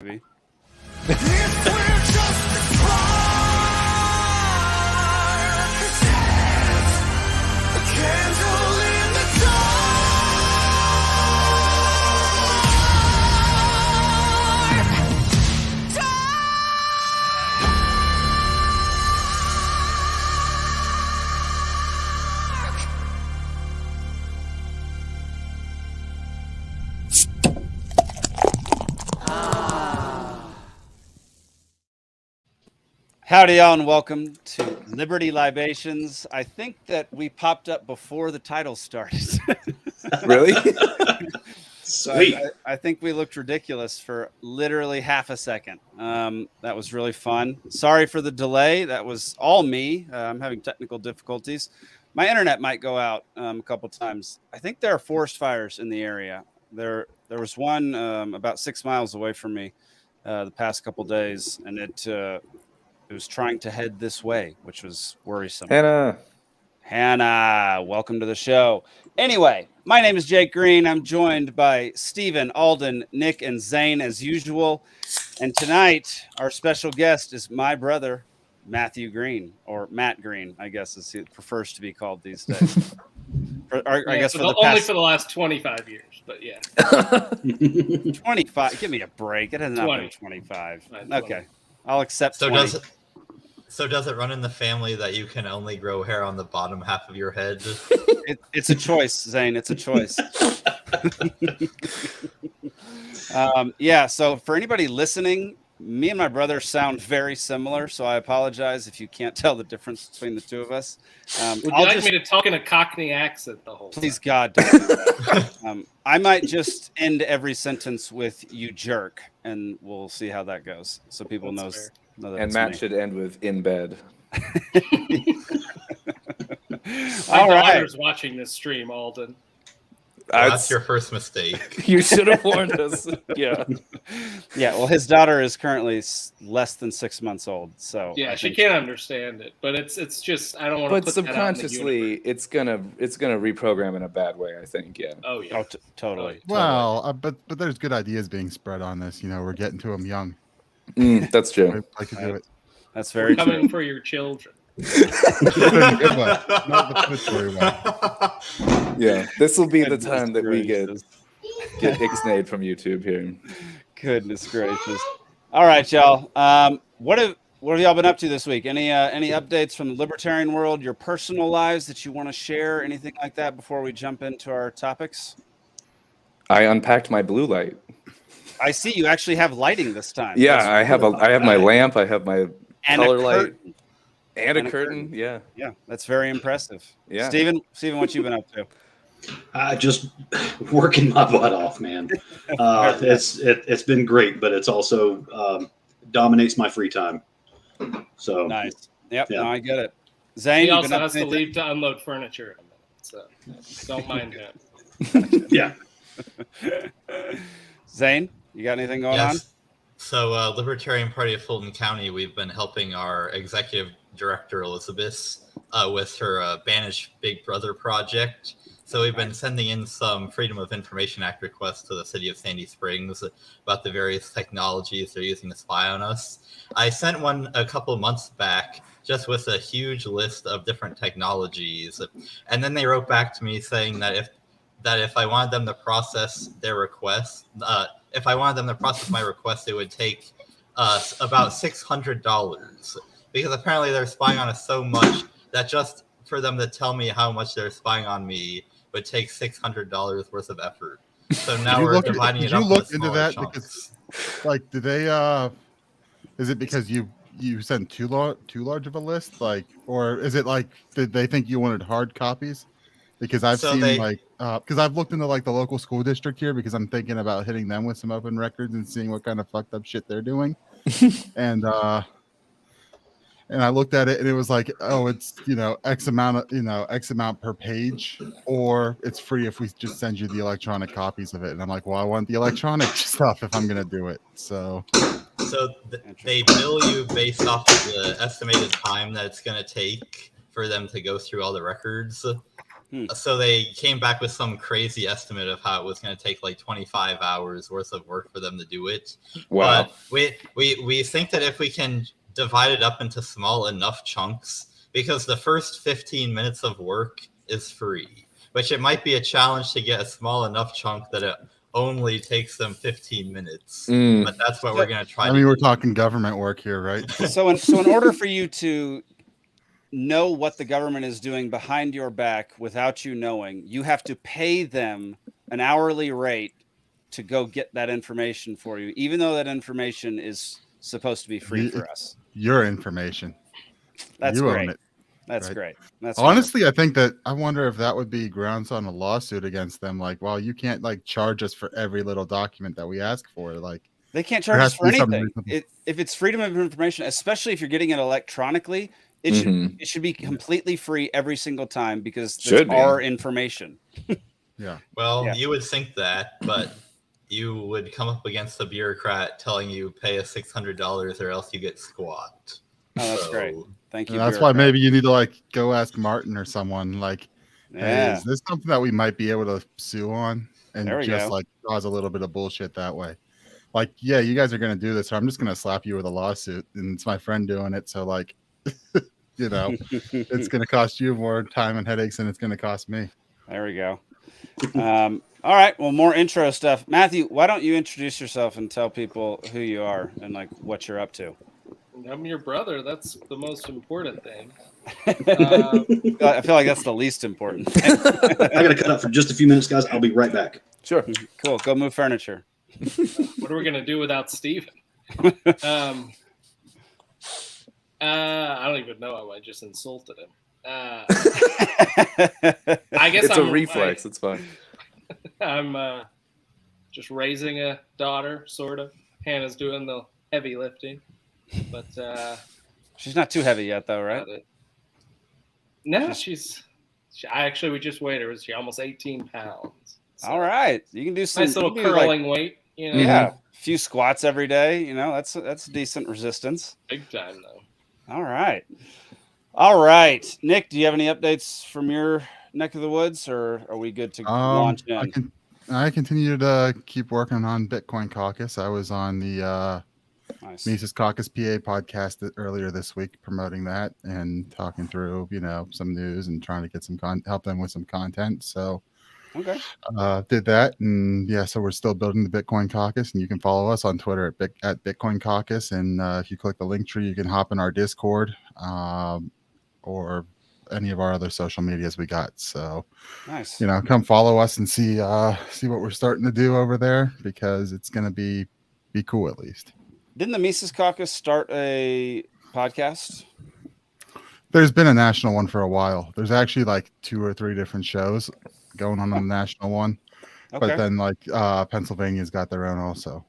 movie. Howdy, y'all, and welcome to Liberty Libations. I think that we popped up before the title started. Really? Sweet. I think we looked ridiculous for literally half a second. That was really fun. Sorry for the delay. That was all me. I'm having technical difficulties. My internet might go out a couple times. I think there are forest fires in the area. There was one about 6 miles away from me the past couple days, and it was trying to head this way, which was worrisome. Hannah, welcome to the show. Anyway, my name is Jake Green. I'm joined by Steven, Alden, Nick, and Zane as usual. And tonight, our special guest is my brother, Matthew Green, or Matt Green, I guess is he prefers to be called these days. I guess for the last 25 years, but yeah. 25. Give me a break. It has not been 25. Okay. I'll accept 20. So does it run in the family that you can only grow hair on the bottom half of your head? It's a choice, Zane. It's a choice. Yeah, so for anybody listening, me and my brother sound very similar, so I apologize if you can't tell the difference between the two of us. Would you like me to talk in a Cockney accent the whole time? Please, God, don't. I might just end every sentence with "you jerk," and we'll see how that goes, so people know that and Matt should end with "in bed." My daughter's watching this stream, Alden. That's your first mistake. You should have warned us. Yeah. Yeah. Well, his daughter is currently less than 6 months old, so yeah, she can't understand it. But it's just I don't want to. But subconsciously, it's gonna reprogram in a bad way. I think. Yeah. Oh yeah. Totally. Well, but there's good ideas being spread on this. You know, we're getting to them young. That's true. I could do it. That's very true. Coming for your children. Yeah, this will be the time that we get ixnayed from YouTube here. Goodness gracious! All right, y'all. What have y'all been up to this week? Any updates from the Libertarian world? Your personal lives that you want to share? Anything like that before we jump into our topics? I unpacked my blue light. I see you actually have lighting this time. Yeah, I have my lamp. I have my color light. And a curtain, yeah. Yeah, that's very impressive. Yeah. Steven, what you been up to? Just working my butt off, man. It's been great, but it's also dominates my free time. So nice. Yep, yeah. No, I get it. Zane, he also has to leave to unload furniture in a minute, so don't mind him. Yeah. Zane, you got anything going on? So Libertarian Party of Fulton County, we've been helping our executive director, Elizabeth, with her Banish Big Brother project. So we've been sending in some Freedom of Information Act requests to the city of Sandy Springs about the various technologies they're using to spy on us. I sent one a couple months back just with a huge list of different technologies. And then they wrote back to me saying that if I wanted them to process their request, if I wanted them to process my request, it would take about $600 because apparently they're spying on us so much that just for them to tell me how much they're spying on me would take $600 worth of effort. So now we're dividing it up. Did you look into that? Chunks. Because, like, did they? Is it because you sent too large of a list, like, or is it like did they think you wanted hard copies? Because I've because I've looked into like the local school district here because I'm thinking about hitting them with some open records and seeing what kind of fucked up shit they're doing. and I looked at it and it was like, oh, it's X amount per page, or it's free if we just send you the electronic copies of it. And I'm like, well, I want the electronic stuff if I'm gonna do it. So they bill you based off of the estimated time that it's gonna take for them to go through all the records. So they came back with some crazy estimate of how it was going to take like 25 hours worth of work for them to do it. Wow. But we think that if we can divide it up into small enough chunks, because the first 15 minutes of work is free, which it might be a challenge to get a small enough chunk that it only takes them 15 minutes. But that's what we're going to try. I mean, we're talking government work here, right? So in order for you to know what the government is doing behind your back without you knowing, you have to pay them an hourly rate to go get that information for you, even though that information is supposed to be free for us. Your information. That's you great. Own it, That's right? great. That's honestly wonderful. I wonder if that would be grounds on a lawsuit against them. Like, well, you can't like charge us for every little document that we ask for. Like, they can't charge us for anything. If it's freedom of information, especially if you're getting it electronically, it should be completely free every single time, because it's our information. Yeah. Well, you would think that, but you would come up against a bureaucrat telling you pay us $600 or else you get squat. Oh, that's great. Thank you. And that's why maybe you need to like go ask Martin or someone like, yeah. Hey, is this something that we might be able to sue on and just go. like cause a little bit of bullshit that way? Like, yeah, you guys are going to do this, so I'm just going to slap you with a lawsuit, and it's my friend doing it. So like, you know, it's going to cost you more time and headaches than it's going to cost me. There we go. All right. Well, more intro stuff. Matthew, why don't you introduce yourself and tell people who you are and like what you're up to? I'm your brother. That's the most important thing. I feel like that's the least important. I got to cut up for just a few minutes, guys. I'll be right back. Sure. Cool. Go move furniture. What are we going to do without Steven? I don't even know. I just insulted him. I guess it's a reflex. It's fine. I'm just raising a daughter, sort of. Hannah's doing the heavy lifting, but she's not too heavy yet, though, right? No, we just weighed her. She's almost 18 pounds. So. All right, you can do some nice little curling weight. You know? Yeah, a few squats every day. You know, that's decent resistance. Big time, though. All right, Nick. Do you have any updates from your neck of the woods, or are we good to launch in? I continue to keep working on Bitcoin Caucus. I was on the Mises Caucus PA podcast earlier this week, promoting that and talking through, you know, some news and trying to get some help them with some content. So, did that, and yeah, so we're still building the Bitcoin Caucus, and you can follow us on Twitter at Bitcoin Caucus, and if you click the link tree, you can hop in our Discord, or any of our other social medias we got. So nice, you know, come follow us and see what we're starting to do over there, because it's going to be cool. At least, didn't the Mises Caucus start a podcast? There's been a national one for a while. There's actually like 2 or 3 different shows going on the national one, but then like Pennsylvania's got their own also.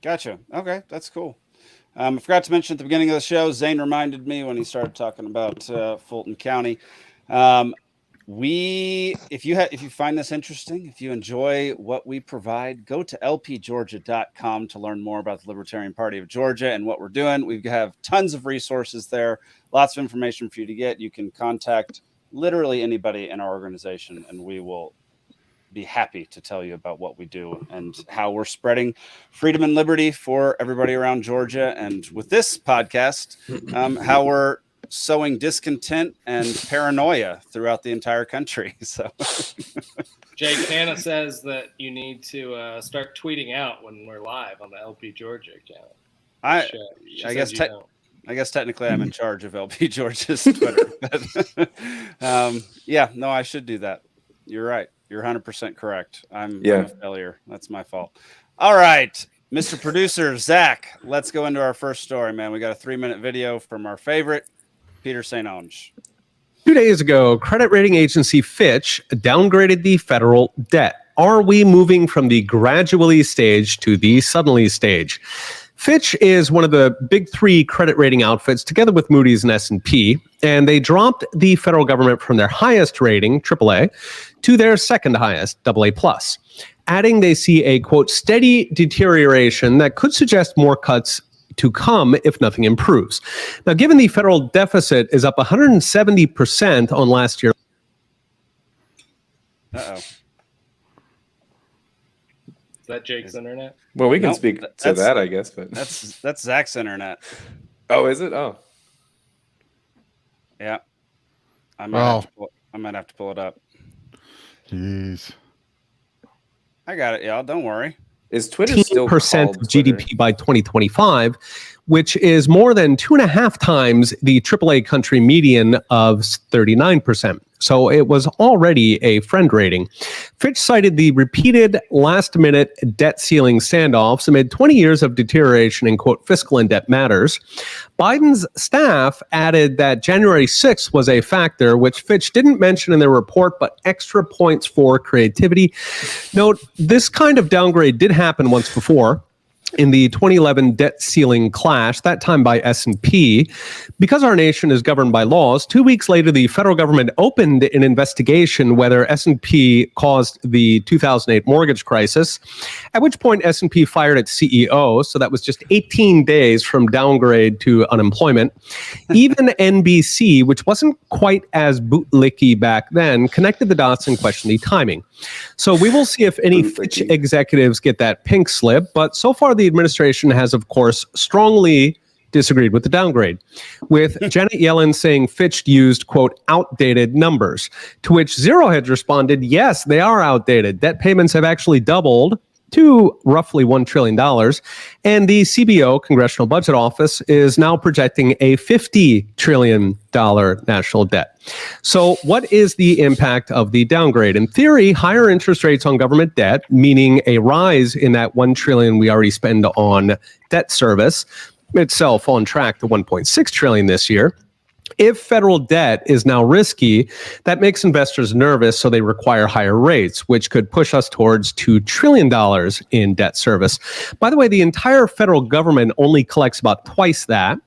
Gotcha. Okay, that's cool. I forgot to mention at the beginning of the show, Zane reminded me when he started talking about Fulton County. If you find this interesting, if you enjoy what we provide, go to lpgeorgia.com to learn more about the Libertarian Party of Georgia and what we're doing. We have tons of resources there, lots of information for you to get. You can contact literally anybody in our organization, and we will be happy to tell you about what we do and how we're spreading freedom and liberty for everybody around Georgia. And with this podcast, how we're sowing discontent and paranoia throughout the entire country. So Jake, Hannah says that you need to start tweeting out when we're live on the LP Georgia account. I guess technically I'm in charge of LP Georgia's Twitter. But, I should do that. You're right. You're 100% correct. I'm a failure. That's my fault. All right, Mr. Producer, Zach, let's go into our first story, man. We got a 3-minute video from our favorite, Peter St. Onge. 2 days ago, credit rating agency Fitch downgraded the federal debt. Are we moving from the gradually stage to the suddenly stage? Fitch is one of the big 3 credit rating outfits, together with Moody's and S&P, and they dropped the federal government from their highest rating, AAA, to their second highest, AA+, adding they see a, quote, steady deterioration that could suggest more cuts to come if nothing improves. Now, given the federal deficit is up 170% on last year. Uh-oh. Is that Jake's internet? Well, we can Nope, speak to that's- that, I guess. But That's Zach's internet. oh, is it? Oh, Yeah. I might have to pull it up. Jeez. I got it, y'all. Don't worry. is Twitter still 15% called of Twitter? GDP by 2025, which is more than 2.5 times the AAA country median of 39%. So it was already a friend rating. Fitch cited the repeated last-minute debt ceiling standoffs amid 20 years of deterioration in, quote, fiscal and debt matters. Biden's staff added that January 6th was a factor, which Fitch didn't mention in their report, but extra points for creativity. Note, this kind of downgrade did happen once before in the 2011 debt ceiling clash, that time by S&P. Because our nation is governed by laws, 2 weeks later, the federal government opened an investigation whether S&P caused the 2008 mortgage crisis, at which point S&P fired its CEO, so that was just 18 days from downgrade to unemployment. Even NBC, which wasn't quite as bootlicky back then, connected the dots and questioned the timing. So we will see if any Fitch executives get that pink slip, but so far the administration has, of course, strongly disagreed with the downgrade, with Janet Yellen saying Fitch used, quote, outdated numbers, to which Zero Hedge responded, yes, they are outdated. Debt payments have actually doubled to roughly $1 trillion. And the CBO, Congressional Budget Office, is now projecting a $50 trillion national debt. So what is the impact of the downgrade? In theory, higher interest rates on government debt, meaning a rise in that $1 trillion we already spend on debt service, itself on track to $1.6 trillion this year. If federal debt is now risky, that makes investors nervous, so they require higher rates, which could push us towards $2 trillion in debt service. By the way, the entire federal government only collects about twice that,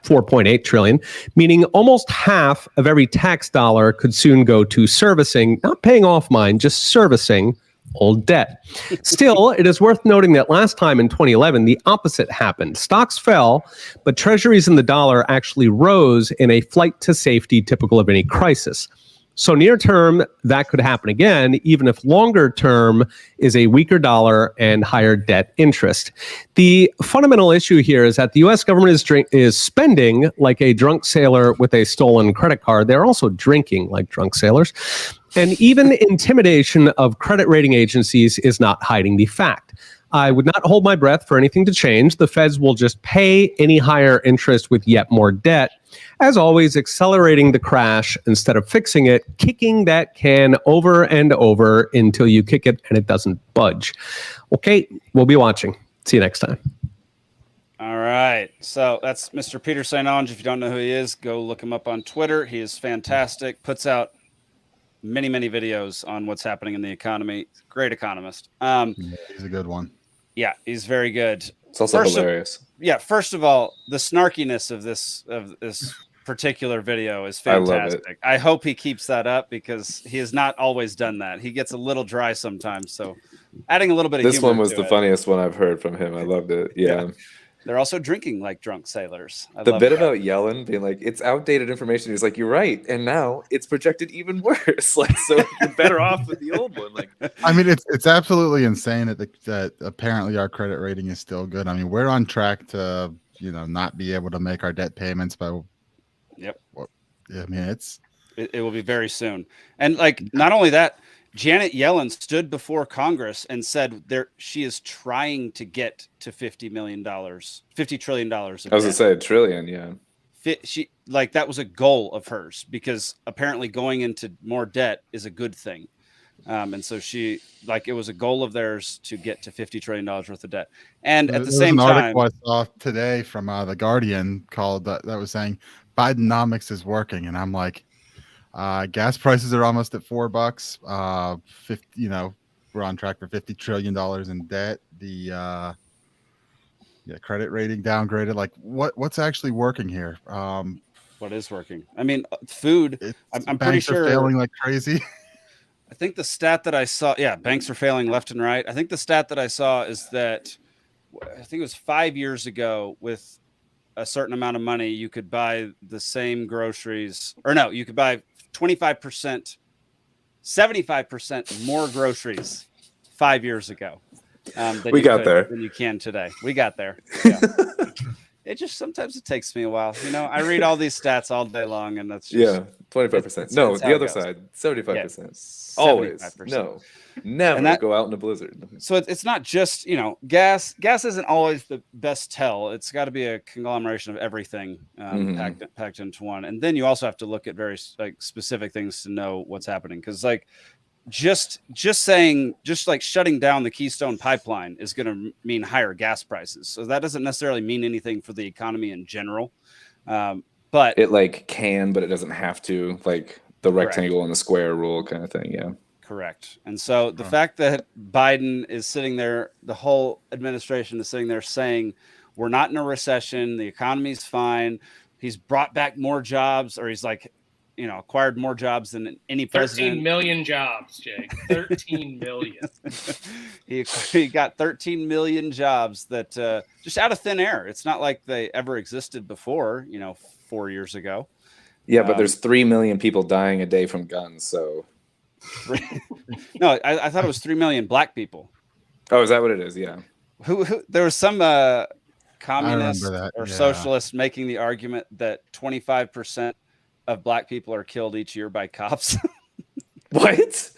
$4.8 trillion, meaning almost half of every tax dollar could soon go to servicing, not paying off mine, just servicing old debt. Still, it is worth noting that last time in 2011, the opposite happened. Stocks fell, but treasuries and the dollar actually rose in a flight to safety typical of any crisis. So near term, that could happen again, even if longer term is a weaker dollar and higher debt interest. The fundamental issue here is that the U.S. government is spending like a drunk sailor with a stolen credit card. They're also drinking like drunk sailors. And even intimidation of credit rating agencies is not hiding the fact. I would not hold my breath for anything to change. The feds will just pay any higher interest with yet more debt. As always, accelerating the crash instead of fixing it, kicking that can over and over until you kick it and it doesn't budge. Okay, we'll be watching. See you next time. All right. So that's Mr. Peter St. Onge. If you don't know who he is, go look him up on Twitter. He is fantastic. Puts out many videos on what's happening in the economy. Great economist. Yeah, he's a good one. Yeah, he's very good. It's also hilarious. First of all, the snarkiness of this particular video is fantastic. I love it. I hope he keeps that up because he has not always done that. He gets a little dry sometimes. So adding a little bit of This humor one was to the it. funniest one I've heard from him. I loved it. Yeah. They're also drinking like drunk sailors. The bit about Yellen being like, it's outdated information. He's like, you're right. And now it's projected even worse. Like, so you're better off with the old one. Like, I mean, it's absolutely insane that apparently our credit rating is still good. I mean, we're on track to, not be able to make our debt payments by. Yep. I mean, it will be very soon. And like, not only that, Janet Yellen stood before Congress and said she is trying to get to $50 trillion. I was going to say a trillion. Yeah. She that was a goal of hers because apparently going into more debt is a good thing. And so it was a goal of theirs to get to $50 trillion worth of debt. And at the same time, an article I saw today from The Guardian called that was saying Bidenomics is working. And I'm like, gas prices are almost at $4. We're on track for $50 trillion in debt. The credit rating downgraded. Like, what's actually working here? What is working? I mean, food. I'm pretty sure failing like crazy. I think the stat that I saw, banks are failing left and right. I think the stat that I saw is that I think it was 5 years ago with a certain amount of money, you could buy the same groceries, or no, you could buy 25% 75% more groceries 5 years ago. Than We got could, there. than you can today. We got there. Yeah. It just sometimes it takes me a while. I read all these stats all day long, and that's just Yeah, 25%. No, it's how the it other goes. side, 75%. Yeah, Always. 75%. No, never And that- go out in a blizzard. So it's not just gas. Gas isn't always the best tell. It's got to be a conglomeration of everything packed into one. And then you also have to look at very specific things to know what's happening. Because just shutting down the Keystone pipeline is going to mean higher gas prices. So that doesn't necessarily mean anything for the economy in general. But it can, but it doesn't have to, like the rectangle and the square rule kind of thing. Yeah. Correct. And so the fact that Biden is sitting there, the whole administration is sitting there saying, we're not in a recession. The economy's fine. He's brought back more jobs, or he's acquired more jobs than any president. 13 million jobs, Jake. 13 million. He got 13 million jobs that just out of thin air. It's not like they ever existed before, 4 years ago. Yeah, but there's 3 million people dying a day from guns. So no, I thought it was 3 million black people. Oh, is that what it is? Yeah. Who there was some communist or socialist making the argument that 25% of black people are killed each year by cops. What?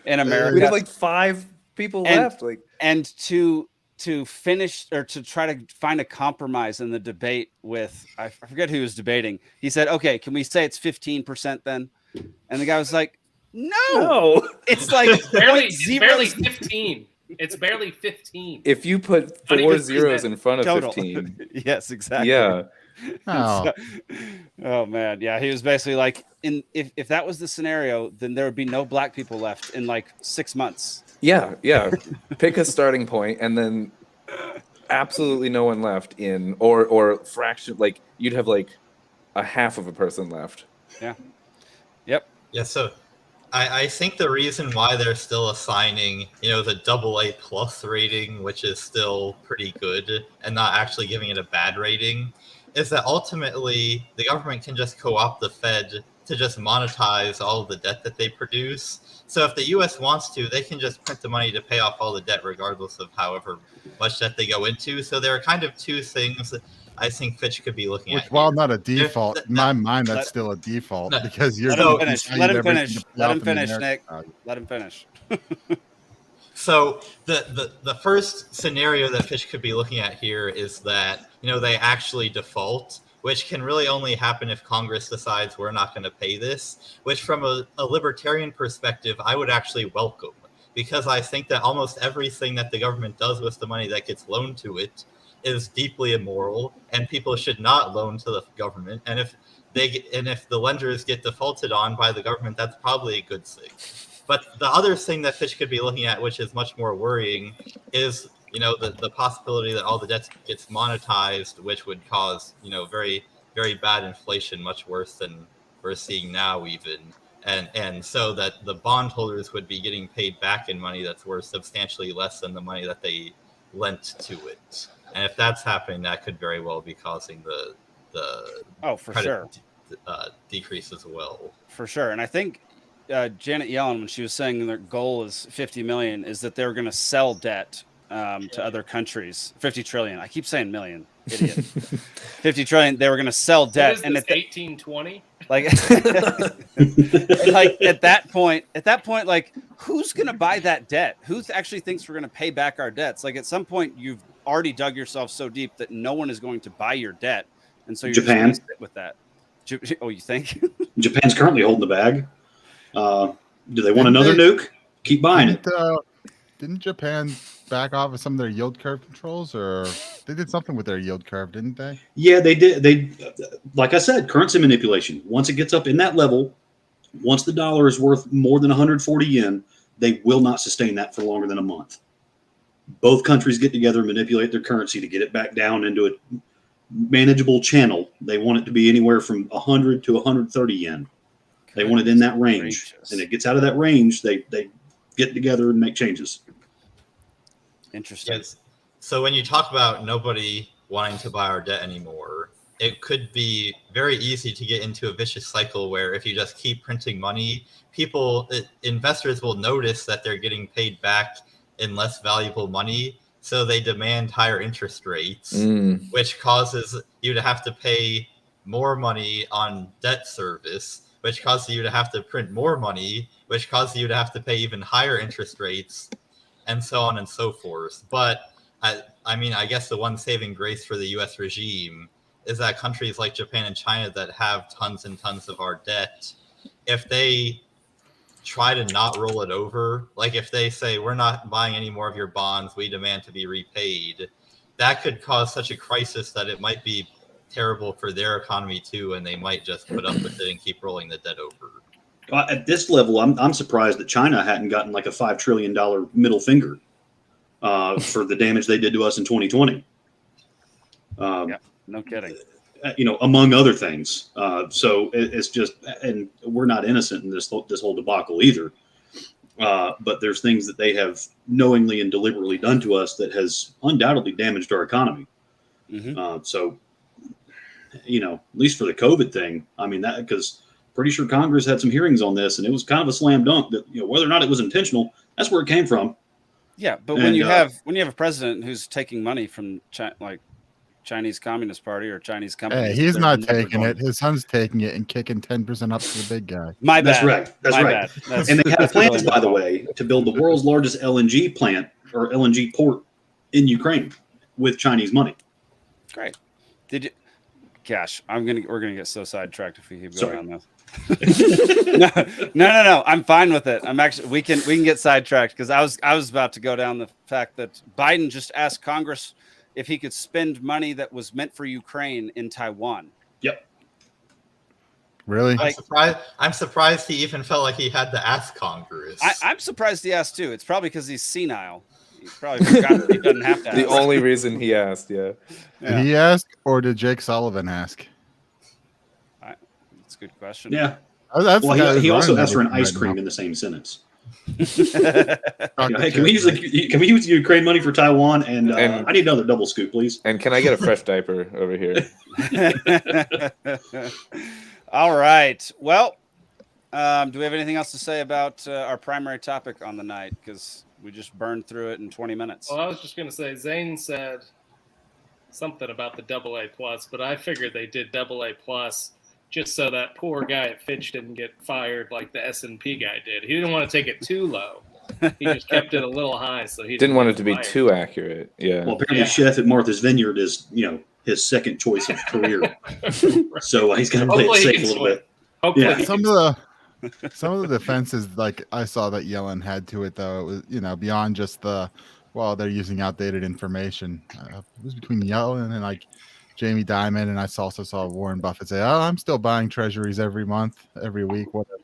In America. We have like 5 people left. And to finish, or to try to find a compromise in the debate with, I forget who was debating. He said, okay, can we say it's 15% then? And the guy was like, no. It's like barely 15. It's barely 15. If you put 4 zeros in front of total. 15. Yes, exactly. Yeah. Oh. Oh man, yeah. He was basically like, if that was the scenario, then there would be no black people left in like 6 months. Yeah. Pick a starting point, and then absolutely no one left in, or fraction. Like you'd have like a half of a person left. Yeah. Yep. Yeah. So I think the reason why they're still assigning, the AA plus rating, which is still pretty good, and not actually giving it a bad rating, is that ultimately the government can just co-opt the Fed to just monetize all of the debt that they produce. So if the U.S. wants to, they can just print the money to pay off all the debt, regardless of however much debt they go into. So there are kind of two things that I think Fitch could be looking at. While not a default, in my mind, that's still a default because you're. Let him finish. Let him finish, Nick. Let him finish. So the first scenario that Fitch could be looking at here is that they actually default, which can really only happen if Congress decides we're not going to pay this, which from a libertarian perspective, I would actually welcome, because I think that almost everything that the government does with the money that gets loaned to it is deeply immoral, and people should not loan to the government. And if the lenders get defaulted on by the government, that's probably a good thing. But the other thing that Fitch could be looking at, which is much more worrying, is the possibility that all the debt gets monetized, which would cause very, very bad inflation, much worse than we're seeing now even. And so that the bondholders would be getting paid back in money that's worth substantially less than the money that they lent to it. And if that's happening, that could very well be causing the credit decrease as well. For sure. And I think Janet Yellen, when she was saying their goal is 50 million, is that they're going to sell debt to other countries. 50 trillion. I keep saying million. Idiot. 50 trillion. They were going to sell debt. And it's 1820. Like, like at that point, like, who's going to buy that debt? Who actually thinks we're going to pay back our debts? Like, at some point, you've already dug yourself so deep that no one is going to buy your debt, and so you're just going to sit with that. Oh, you think? Japan's currently holding the bag. Do they want another nuke? Keep buying it. Didn't Japan back off of some of their yield curve controls, or they did something with their yield curve, didn't they? Yeah, they did. They, like I said, currency manipulation. Once it gets up in that level, once the dollar is worth more than 140 yen, they will not sustain that for longer than a month. Both countries get together and manipulate their currency to get it back down into a manageable channel. They want it to be anywhere from 100 to 130 yen. They want it in that range. And it gets out of that range, they get together and make changes. Interesting. Yes. So when you talk about nobody wanting to buy our debt anymore, it could be very easy to get into a vicious cycle where if you just keep printing money, investors will notice that they're getting paid back in less valuable money. So they demand higher interest rates, which causes you to have to pay more money on debt service, which causes you to have to print more money, which causes you to have to pay even higher interest rates, and so on and so forth. But I mean, I guess the one saving grace for the U.S. regime is that countries like Japan and China that have tons and tons of our debt, if they try to not roll it over, like if they say, we're not buying any more of your bonds, we demand to be repaid, that could cause such a crisis that it might be terrible for their economy too, and they might just put up with it and keep rolling the debt over. At this level, I'm surprised that China hadn't gotten like a $5 trillion middle finger for the damage they did to us in 2020. Yeah, no kidding. Among other things. So it's just, and we're not innocent in this whole debacle either. But there's things that they have knowingly and deliberately done to us that has undoubtedly damaged our economy. So, at least for the COVID thing, I mean, that because pretty sure Congress had some hearings on this, and it was kind of a slam dunk that whether or not it was intentional, that's where it came from. Yeah, but when you have a president who's taking money from Chinese Communist Party or Chinese companies. Hey, he's not taking it. His son's taking it and kicking 10% up to the big guy. My bad. That's right. That's right. And they have plans, by the way, to build the world's largest LNG plant or LNG port in Ukraine with Chinese money. Great. Did you? Gosh, we're gonna get so sidetracked if we keep going on this. No. I'm fine with it. We can get sidetracked because I was about to go down the fact that Biden just asked Congress if he could spend money that was meant for Ukraine in Taiwan. Yep. Really? I'm surprised he even felt like he had to ask Congress. I'm surprised he asked too. It's probably because he's senile. He probably forgot he doesn't have to ask. The only reason he asked, yeah. Did he ask or did Jake Sullivan ask? That's a good question. Yeah. Well, he also asked for an ice cream in the same sentence. Hey, can we use Ukraine money for Taiwan? And I need another double scoop, please. And can I get a fresh diaper over here? All right. Well, do we have anything else to say about our primary topic on the night? Because we just burned through it in 20 minutes. Well, I was just going to say, Zane said something about the AA+, but I figured they did AA+ just so that poor guy at Fitch didn't get fired like the S&P guy did. He didn't want to take it too low. He just kept it a little high, so he didn't want it to be too accurate. Yeah. Well, apparently, Chef at Martha's Vineyard is his second choice of career, so he's going to play it safe a little bit. Hopefully, some of the defenses, like I saw that Yellen had to it, though, it was beyond just they're using outdated information. It was between Yellen and like Jamie Dimon, and I also saw Warren Buffett say, "Oh, I'm still buying treasuries every month, every week, whatever."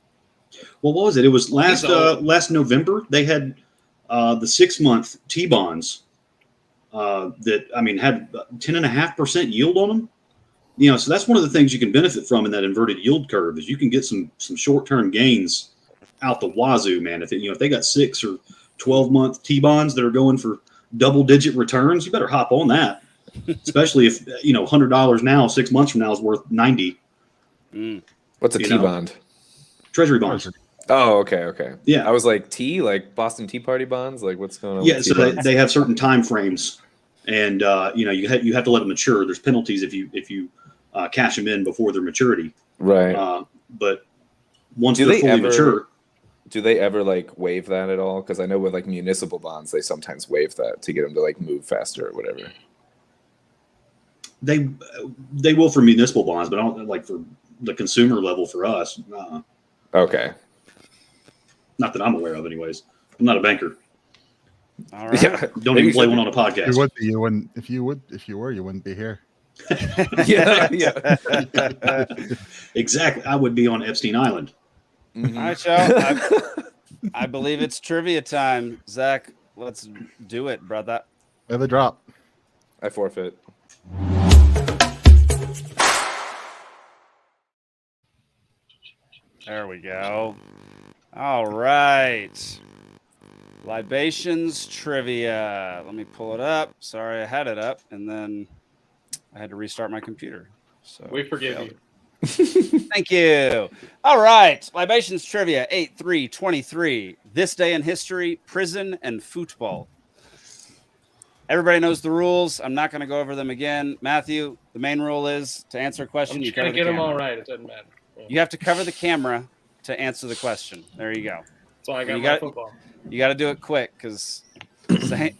Well, what was it? It was last November. They had the 6-month T-bonds that had 10.5% yield on them. So that's one of the things you can benefit from in that inverted yield curve is you can get some short-term gains out the wazoo, man. If they got 6 or 12-month T-bonds that are going for double-digit returns, you better hop on that. Especially if $100 now, 6 months from now is worth 90. What's a T-bond? Treasury bonds. Oh, okay. Yeah, I was like like Boston Tea Party bonds. Like what's going on? Yeah, so they have certain time frames, and you have to let them mature. There's penalties if you cash them in before their maturity. Right. But once they're fully mature. Do they ever like waive that at all? Because I know with like municipal bonds, they sometimes waive that to get them to like move faster or whatever. They will for municipal bonds, but I don't like for the consumer level for us. Okay. Not that I'm aware of, anyways. I'm not a banker. All right. Yeah. Don't even play one on a podcast. You wouldn't. If you were, you wouldn't be here. Yeah. Exactly. I would be on Epstein Island. Mm-hmm. All right, y'all. I believe it's trivia time. Zach, let's do it, brother. Have a drop. I forfeit. There we go. All right. Libations trivia. Let me pull it up. Sorry, I had it up, and then I had to restart my computer. So We forgive you. Thank you. All right. Libations trivia 8-3-23. This day in history, prison and football. Everybody knows the rules. I'm not going to go over them again. Matthew, the main rule is to answer a question, I'm you just going cover to get the them camera. all right. It doesn't matter. Yeah. You have to cover the camera to answer the question. There you go. That's why I got You my got- football. You got to do it quick because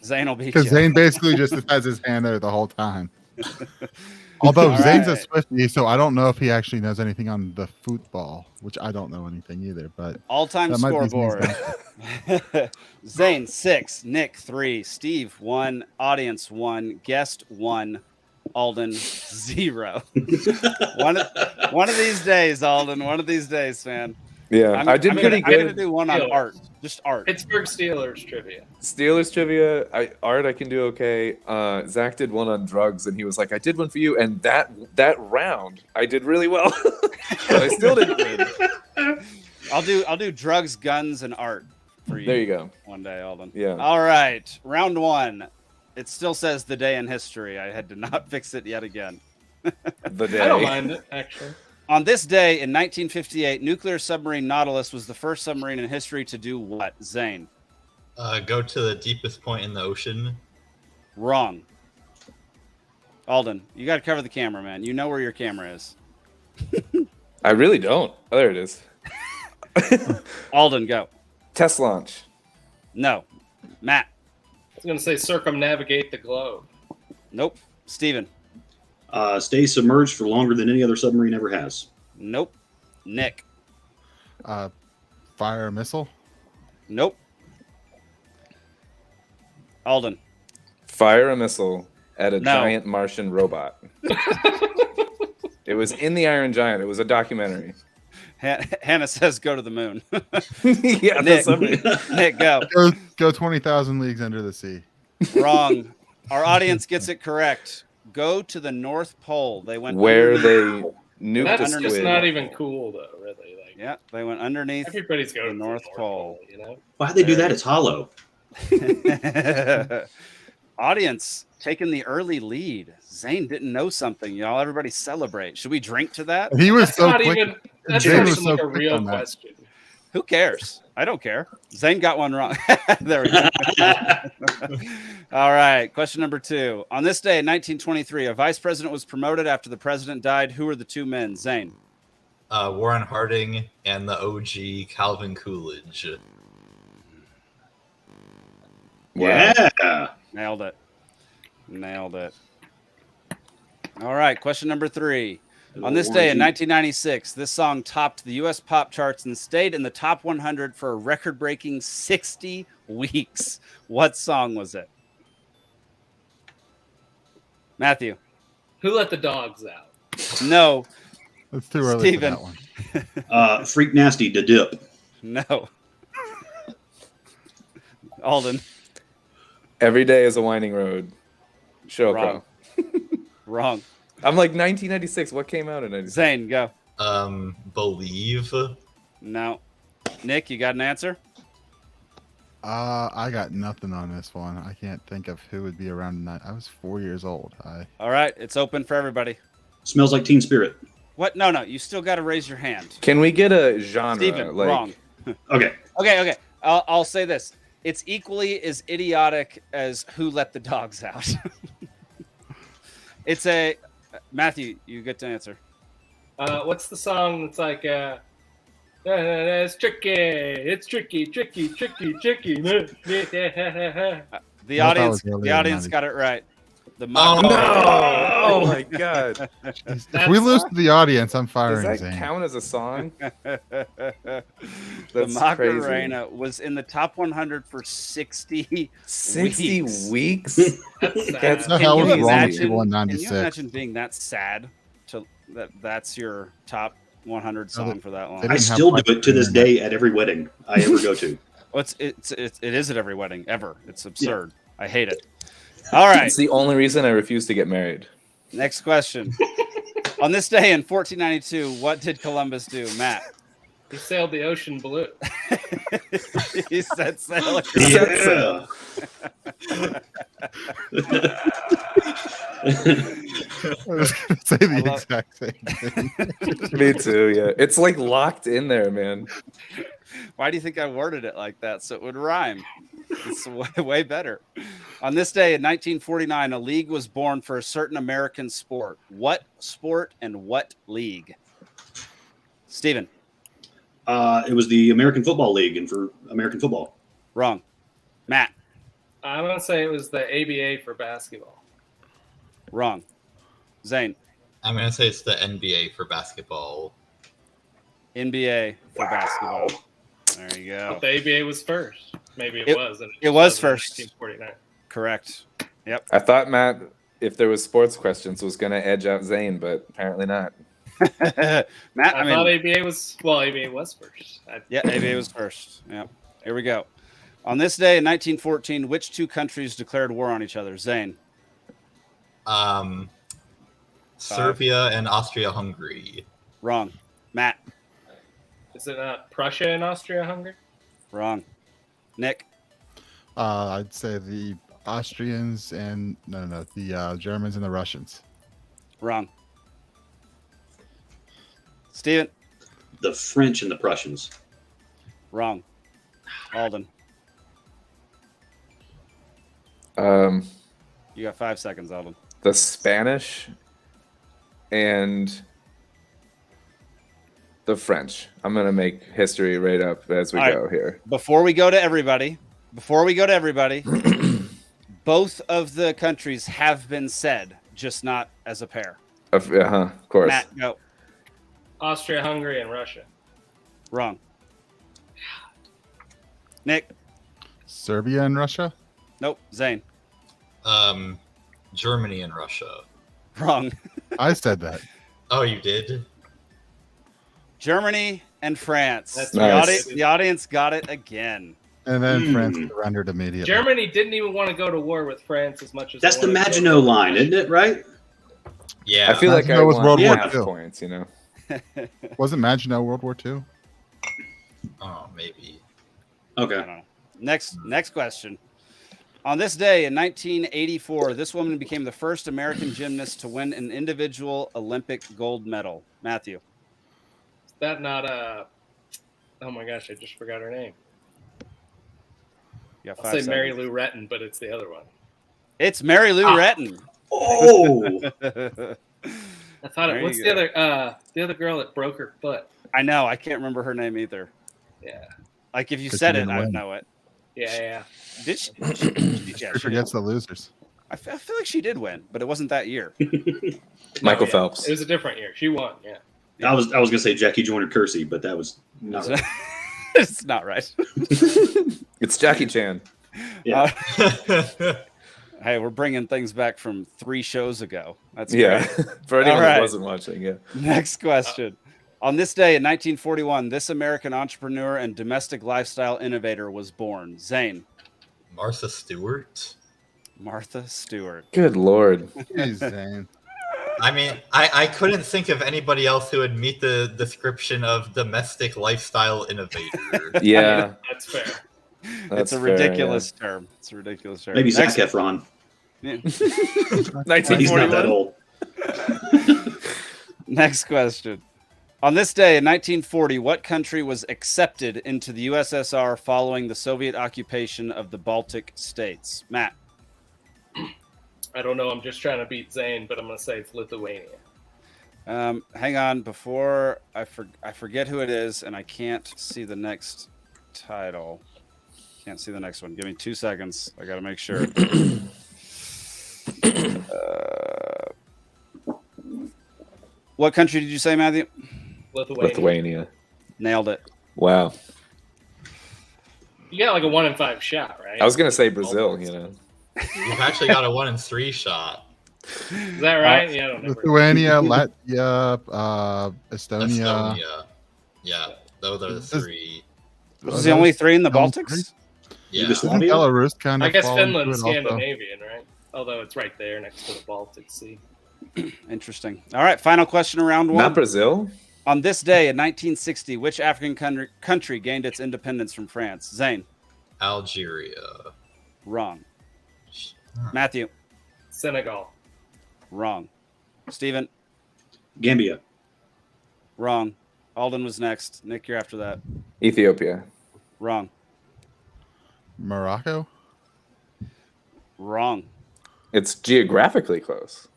Zane will beat you. Because Zane basically just has his hand there the whole time. Although All Zane's a right. Swiftie, so I don't know if he actually knows anything on the football, which I don't know anything either. But All-time that might be scoreboard. Zane 6, Nick 3, Steve 1, audience 1, guest 1, Alden 0. one of these days, Alden. One of these days, man. yeah, I did pretty I'm gonna good. do one on Steelers. art, just art. Pittsburgh Steelers trivia. Steelers trivia, art I can do okay. Zach did one on drugs, and he was like, "I did one for you," and that round I did really well. But I still didn't win. I'll do drugs, guns, and art for you. There you go. One day, Alden. Yeah. All right, round 1. It still says the day in history. I had to not fix it yet again. The day. I don't mind it, actually. On this day in 1958, nuclear submarine Nautilus was the first submarine in history to do what? Zane. Go to the deepest point in the ocean. Wrong. Alden, you got to cover the camera, man. You know where your camera is. I really don't. Oh, there it is. Alden, go. Test launch. No. Matt. I was going to say circumnavigate the globe. Nope. Steven. Stay submerged for longer than any other submarine ever has. Nope. Nick. fire a missile. Nope. Alden. Fire a missile at a No. giant Martian robot. It was in the Iron Giant. It was a documentary. Hannah says go to the moon. Yeah, Nick. that's something. Nick, go. Go 20,000 leagues under the sea. Wrong. Our audience gets it correct. Go to the North Pole. They went Where underneath- they nuked a That's just squid. not even cool, though, really. Like, Yeah, they went underneath. everybody's going the to North Pole. you know? Why'd they do that? It's hollow. Audience taking the early lead. Zane didn't know something, y'all. Everybody celebrate. Should we drink to that? He was That's so not quick. even. That's Zane not was even so like a quick real on that. question. Who cares? I don't care. Zane got one wrong. There we go. All right. Question number 2. On this day in 1923, a vice president was promoted after the president died. Who are the 2 men? Zane. Warren Harding and the OG Calvin Coolidge. Yeah. Nailed it. Nailed it. All right. Question number 3. On this day in 1996, this song topped the U.S. pop charts and stayed in the top 100 for a record-breaking 60 weeks. What song was it? Matthew. Who let the dogs out? No. It's too early Steven. for that one. Freak Nasty to dip. No. Alden. Every day is a winding road. Show Wrong. Wrong. I'm like 1996. What came out in 96? Zane, go. Believe. No. Nick, you got an answer? I got nothing on this one. I can't think of who would be around tonight. I was 4 years old. All right. It's open for everybody. Smells like Teen Spirit. What? No. You still got to raise your hand. Can we get a genre? Steven, like, wrong. Okay. Okay. I'll say this. It's equally as idiotic as Who Let the Dogs Out. It's a... Matthew, you get to answer. What's the song that's like, it's tricky, it's tricky. The I thought it was audience, earlier the than audience 90s. got it right. The Oh Macarena. no! Oh my god! If we lose to the audience, I'm Does firing that Zane. count as a song? The That's Macarena was in the top 100 for 60 60 weeks. weeks? That's sad. That's What the Can hell you was wrong with imagine- people in Can you 96? imagine being that sad to that's your top 100 song for that long? They I didn't have still much do it to this internet. day at every wedding I ever go to. Well, it is at every wedding ever. It's absurd. I hate it. All right. It's the only reason I refuse to get married. Next question. On this day in 1492, what did Columbus do, Matt? He sailed the ocean blue. He said sail across. Yeah. I was going to say the love- exact same thing. Me too. Yeah, it's like locked in there, man. Why do you think I worded it like that? So it would rhyme. It's way better. On this day in 1949, a league was born for a certain American sport. What sport and what league? Steven. It was the American Football League, and for American football. Wrong. Matt. I'm gonna say it was the ABA for basketball. Wrong. Zane. I'm gonna say it's the NBA for basketball. NBA for basketball. There you go. But the ABA was first. Maybe it was. And it was in first. 1949. Correct. Yep. I thought Matt, if there was sports questions, was going to edge out Zane, but apparently not. Matt, I thought ABA was first. Yeah, ABA was first. Yep. Here we go. On this day in 1914, which two countries declared war on each other? Zane. Serbia and Austria-Hungary. Wrong. Matt. Is it not Prussia and Austria-Hungary? Wrong. Nick. I'd say the Austrians and the Germans and the Russians. Wrong. Steven. The French and the Prussians. Wrong. Alden. You got 5 seconds, Alden. The Spanish and the French. I'm going to make history right up as we All right. go here. Before we go to everybody, both of the countries have been said, just not as a pair. Of course. Matt, go. Austria-Hungary and Russia. Wrong. Nick. Serbia and Russia? Nope. Zane. Germany and Russia. Wrong. I said that. Oh, you did? Germany and France. That's Nice. The audience got it again. And then France surrendered immediately. Germany didn't even want to go to war with France as much as That's they the wanted to go Maginot to- Line, isn't it? Right? Yeah. I feel like Maginot I was won World War half II. points, you know. Wasn't Maginot World War II? Oh, maybe. I Okay. don't know. Next question. On this day in 1984, this woman became the first American gymnast to win an individual Olympic gold medal. Matthew. Is that not oh my gosh, I just forgot her name. You got I'll 5 say seconds. Mary Lou Retton, but it's the other one. It's Mary Lou Retton. Oh, I thought There it. What's you the other girl that broke her foot? I know. I can't remember her name either. Yeah, Like if you But said she it, didn't I would win. know it. yeah. Did she? Yeah, She she forgets did. the losers. I feel like she did win, but it wasn't that year. Michael yeah. Phelps. It was a different year. She won. Yeah. I was gonna say Jackie Joyner Kersey, but that was not right. It's not right. It's Jackie Chan. Yeah. Hey, we're bringing things back from 3 shows ago. That's Yeah. great. For anyone All right. that wasn't watching, yeah. Next question. On this day in 1941, this American entrepreneur and domestic lifestyle innovator was born. Zane. Martha Stewart. Martha Stewart. Good Lord. Jeez, Zane. I mean, I couldn't think of anybody else who would meet the description of domestic lifestyle innovator. Yeah. That's fair. It's a fair, ridiculous term. It's a ridiculous term. Maybe Zac Next, Efron. yeah. He's not that 1941. old. Next question. On this day in 1940, what country was accepted into the USSR following the Soviet occupation of the Baltic states? Matt. I don't know. I'm just trying to beat Zane, but I'm going to say it's Lithuania. Hang on. Before I forget who it is, and I can't see the next title. Can't see the next one. Give me 2 seconds. I got to make sure. What country did you say, Matthew? Lithuania. Nailed it. Wow. You got like a 1 in 5 shot, right? I was going to say Brazil, you know. You've actually got a 1 in 3 shot. Is that right? Yeah, I don't know. Lithuania, Latvia, Estonia. Estonia. Yeah, those are the 3. Was it the only 3 in the Only Baltics? Yeah. Isn't Yugoslavia? Belarus kind of I guess fall into Finland's it also? Scandinavian, right? Although it's right there next to the Baltic Sea. Interesting. All right, final question around one. Not Brazil? On this day in 1960, which African country gained its independence from France? Zane. Algeria. Wrong. Matthew. Senegal. Wrong. Steven, Gambia. wrong. Alden was next. Nick, you're after that. Ethiopia. Wrong. Morocco. Wrong. It's geographically close.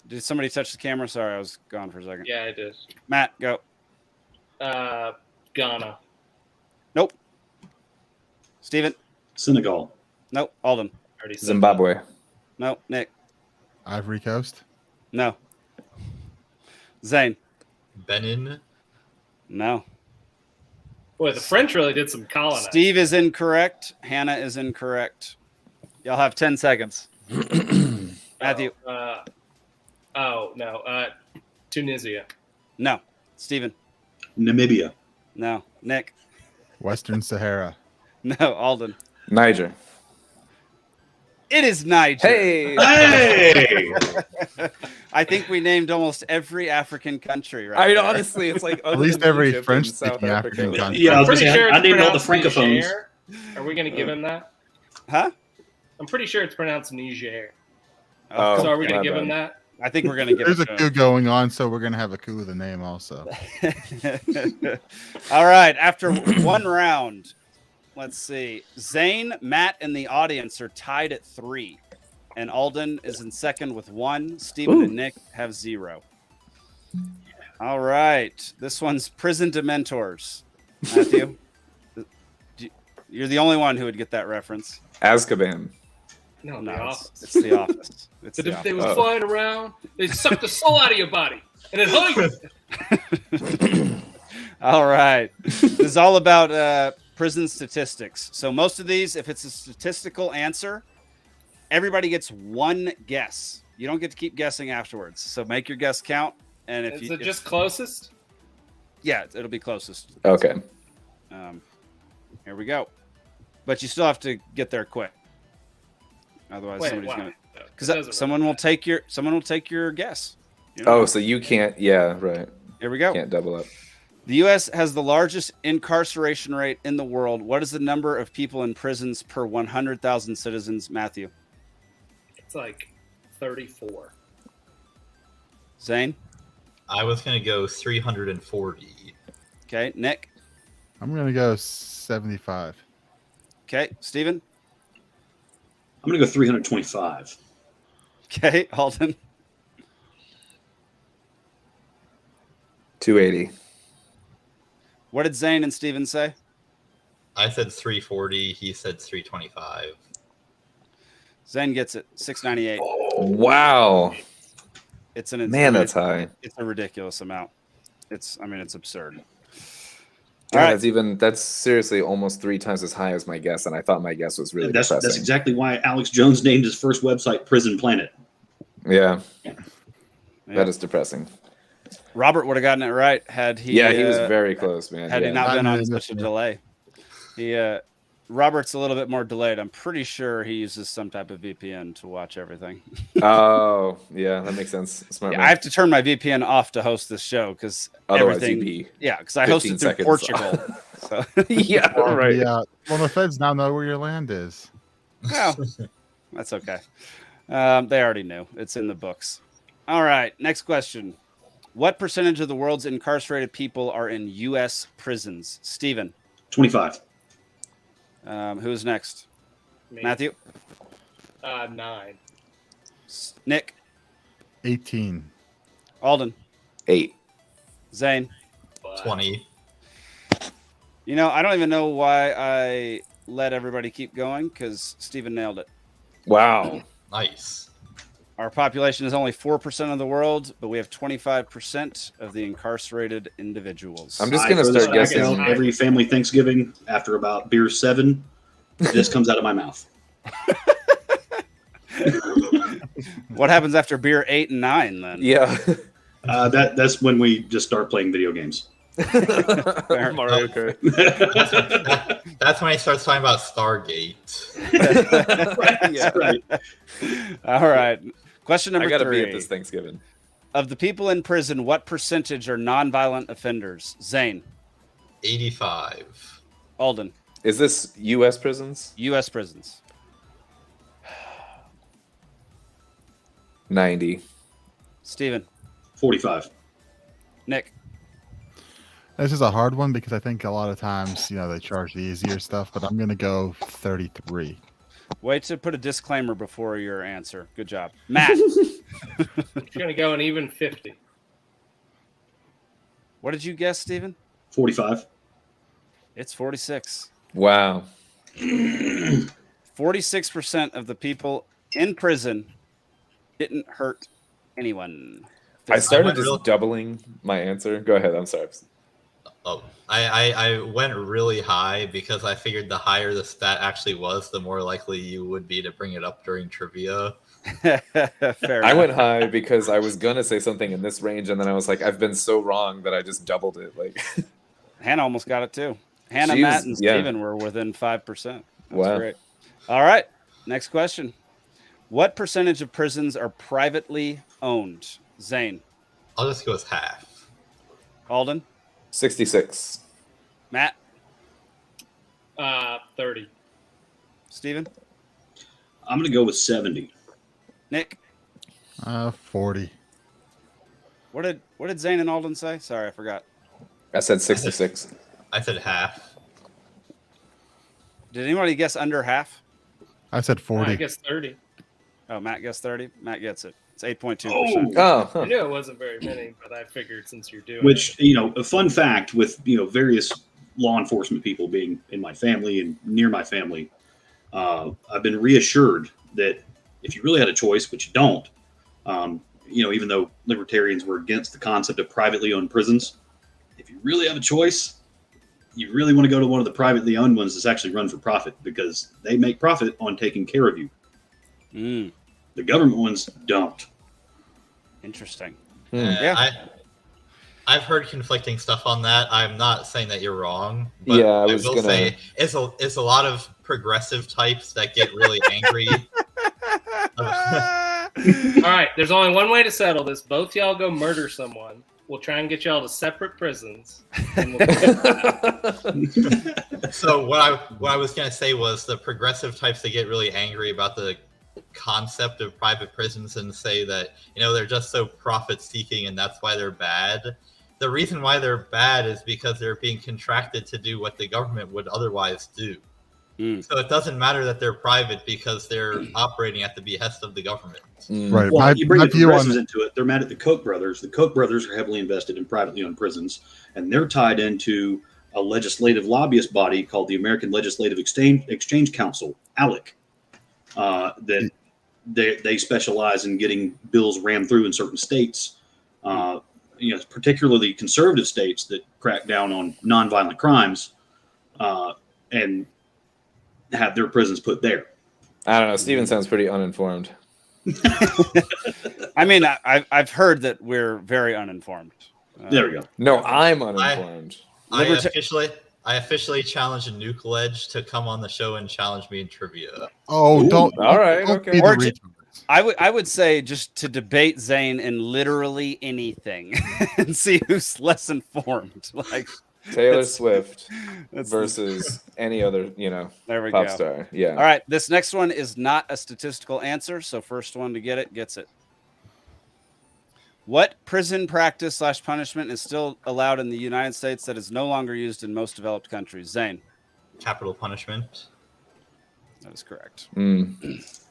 Did somebody touch the camera? Sorry, I was gone for a second. Yeah, I did. Matt, go. Ghana. Nope. Steven? Senegal. Nope. Alden? Already said Zimbabwe. Nope. Nick? Ivory Coast. No. Zane? Benin. No. that. Boy, the French really did some colonizing. Steve is incorrect. Hannah is incorrect. Y'all have 10 seconds. Matthew? No. Tunisia. No. Steven? Namibia. No. Nick? Western Sahara. No. Alden? Niger. It is Niger. Hey. Hey! I think we named almost every African country, right? I mean, there. honestly, it's like At least than every Egypt and French-speaking South Africa. African country. Yeah, I I'm was pretty gonna say, sure I it's named all the pronounced francophones. Niger. Are we going to give him that? Huh? I'm pretty sure it's pronounced Niger. Oh, So are we going my to give him bad. that? I think we're going to give There's it a to coup going on, so we're gonna have a coup with the name also. him. All right. After one round, let's see. Zane, Matt, and the audience are tied at 3. And Alden is in second with 1. Steven and Nick have 0. All right. This one's Prison Dementors. Matthew, you're the only one who would get that reference. Azkaban. No, No, The it's Office. The Office. It's But The if they Office. were flying around, they sucked the soul out of your body, and it hung you. All right. This is all about prison statistics. So most of these, if it's a statistical answer, everybody gets 1 guess. You don't get to keep guessing afterwards. So make your guess count. And if Is you it just closest? yeah, it'll be closest. Okay. Here we go. But you still have to get there quick. Otherwise, Wait, somebody's why? gonna No, it because doesn't someone really will take your guess. You know? Oh, so you can't. Yeah, right. Here we go. Can't double up. The U.S. has the largest incarceration rate in the world. What is the number of people in prisons per 100,000 citizens, Matthew? It's like 34. Zane? I was going to go 340. Okay. Nick? I'm gonna go 75. Okay. Steven? I'm going to go 325. Okay. Alden? 280. What did Zane and Steven say? I said 340. He said 325. Zane gets it. 698. Wow. It's an Man, that's high. It's a ridiculous amount. It's absurd. God, All right. that's seriously almost 3 times as high as my guess, and I thought my guess was really That's depressing. exactly why Alex Jones named his first website Prison Planet. Yeah, Yeah. that is depressing. Robert would have gotten it right had he. Yeah, he was very close, man. Had yeah. he not been on I such a know. delay. Robert's a little bit more delayed. I'm pretty sure he uses some type of VPN to watch everything. Oh, yeah, that makes sense. Smart Yeah, man. I have to turn my VPN off to host this show because Otherwise, everything. you'd be Yeah, because I hosted 15 through seconds Portugal. So, yeah, right. Well, the feds now know where your land is. well, that's okay. They already knew. It's in the books. All right. Next question. What percentage of the world's incarcerated people are in U.S. prisons? Steven. 25. Who's next? Me. Matthew. 9. Nick. 18. Alden. 8. Zane. 20. You know, I don't even know why I let everybody keep going because Steven nailed it. Wow. Nice. Our population is only 4% of the world, but we have 25% of the incarcerated individuals. I'm just I gonna throw this start back guessing. out every family Thanksgiving after about beer 7. This comes out of my mouth. What happens after beer 8 and 9 then? Yeah. That's when we just start playing video games. Mario Kart. That's when he starts talking about Stargate. That's right. All right. Question number I gotta 3. be at this Thanksgiving. Of the people in prison, what percentage are nonviolent offenders? Zane. 85. Alden. Is this U.S. prisons? U.S. prisons. 90. Steven. 45. Nick. This is a hard one because I think a lot of times, they charge the easier stuff, but I'm going to go 33. Wait to put a disclaimer before your answer. Good job. Matt. You're going to go an even 50. What did you guess, Steven? 45. It's 46. Wow. 46% of the people in prison didn't hurt anyone. I started just real- doubling my answer. Go ahead. I'm sorry. Oh, I went really high because I figured the higher the stat actually was, the more likely you would be to bring it up during trivia. Fair I enough. went high because I was gonna say something in this range, and then I was like, I've been so wrong that I just doubled it. Like, Hannah almost got it too. Hannah, She Matt, was- and yeah. Steven were within 5%. That's Wow. great. All right. Next question. What percentage of prisons are privately owned? Zane. I'll just go with half. Alden. 66. Matt. 30. Steven. I'm going to go with 70. Nick. 40. What did Zane and Alden say? Sorry, I forgot. I said 66. I said half. Did anybody guess under half? I said 40. I guess 30. Oh, Matt guessed 30. Matt gets it. It's 8.2%. Oh, Oh, I huh. knew it wasn't very many, but I figured since you're doing which, it. a fun fact with, various law enforcement people being in my family and near my family, I've been reassured that if you really had a choice, which you don't, even though libertarians were against the concept of privately owned prisons, if you really have a choice, you really want to go to one of the privately owned ones that's actually run for profit because they make profit on taking care of you. Mm, The government ones don't. interesting. Yeah. I've heard conflicting stuff on that. I'm not saying that you're wrong. But Yeah, I was will gonna- say it's a lot of progressive types that get really angry. All right, there's only one way to settle this. Both y'all go murder someone. We'll try and get y'all to separate prisons. And we'll So what I was gonna say was the progressive types that get really angry about the concept of private prisons and say that they're just so profit seeking and that's why they're bad. The reason why they're bad is because they're being contracted to do what the government would otherwise do. Mm. So it doesn't matter that they're private because they're operating at the behest of the government. Right. Well, you bring my the view on progressives into it. They're mad at the Koch brothers. The Koch brothers are heavily invested in privately owned prisons, and they're tied into a legislative lobbyist body called the American Legislative Exchange Council, ALEC. That they specialize in getting bills rammed through in certain states, particularly conservative states that crack down on nonviolent crimes, and have their prisons put there. I don't know. Steven sounds pretty uninformed. I mean, I've heard that we're very uninformed. There we go. No, I'm uninformed. I Liberta- officially challenged a nuke ledge to come on the show and challenge me in trivia. Oh, Ooh, don't. all right, don't okay. be the Or retards. I would say just to debate Zane in literally anything and see who's less informed. Like Taylor That's- Swift that's versus any other, there we pop go. star. Yeah. All right, this next one is not a statistical answer, so first one to get it gets it. What prison practice / punishment is still allowed in the United States that is no longer used in most developed countries? Zane. Capital punishment. That is correct. Mm.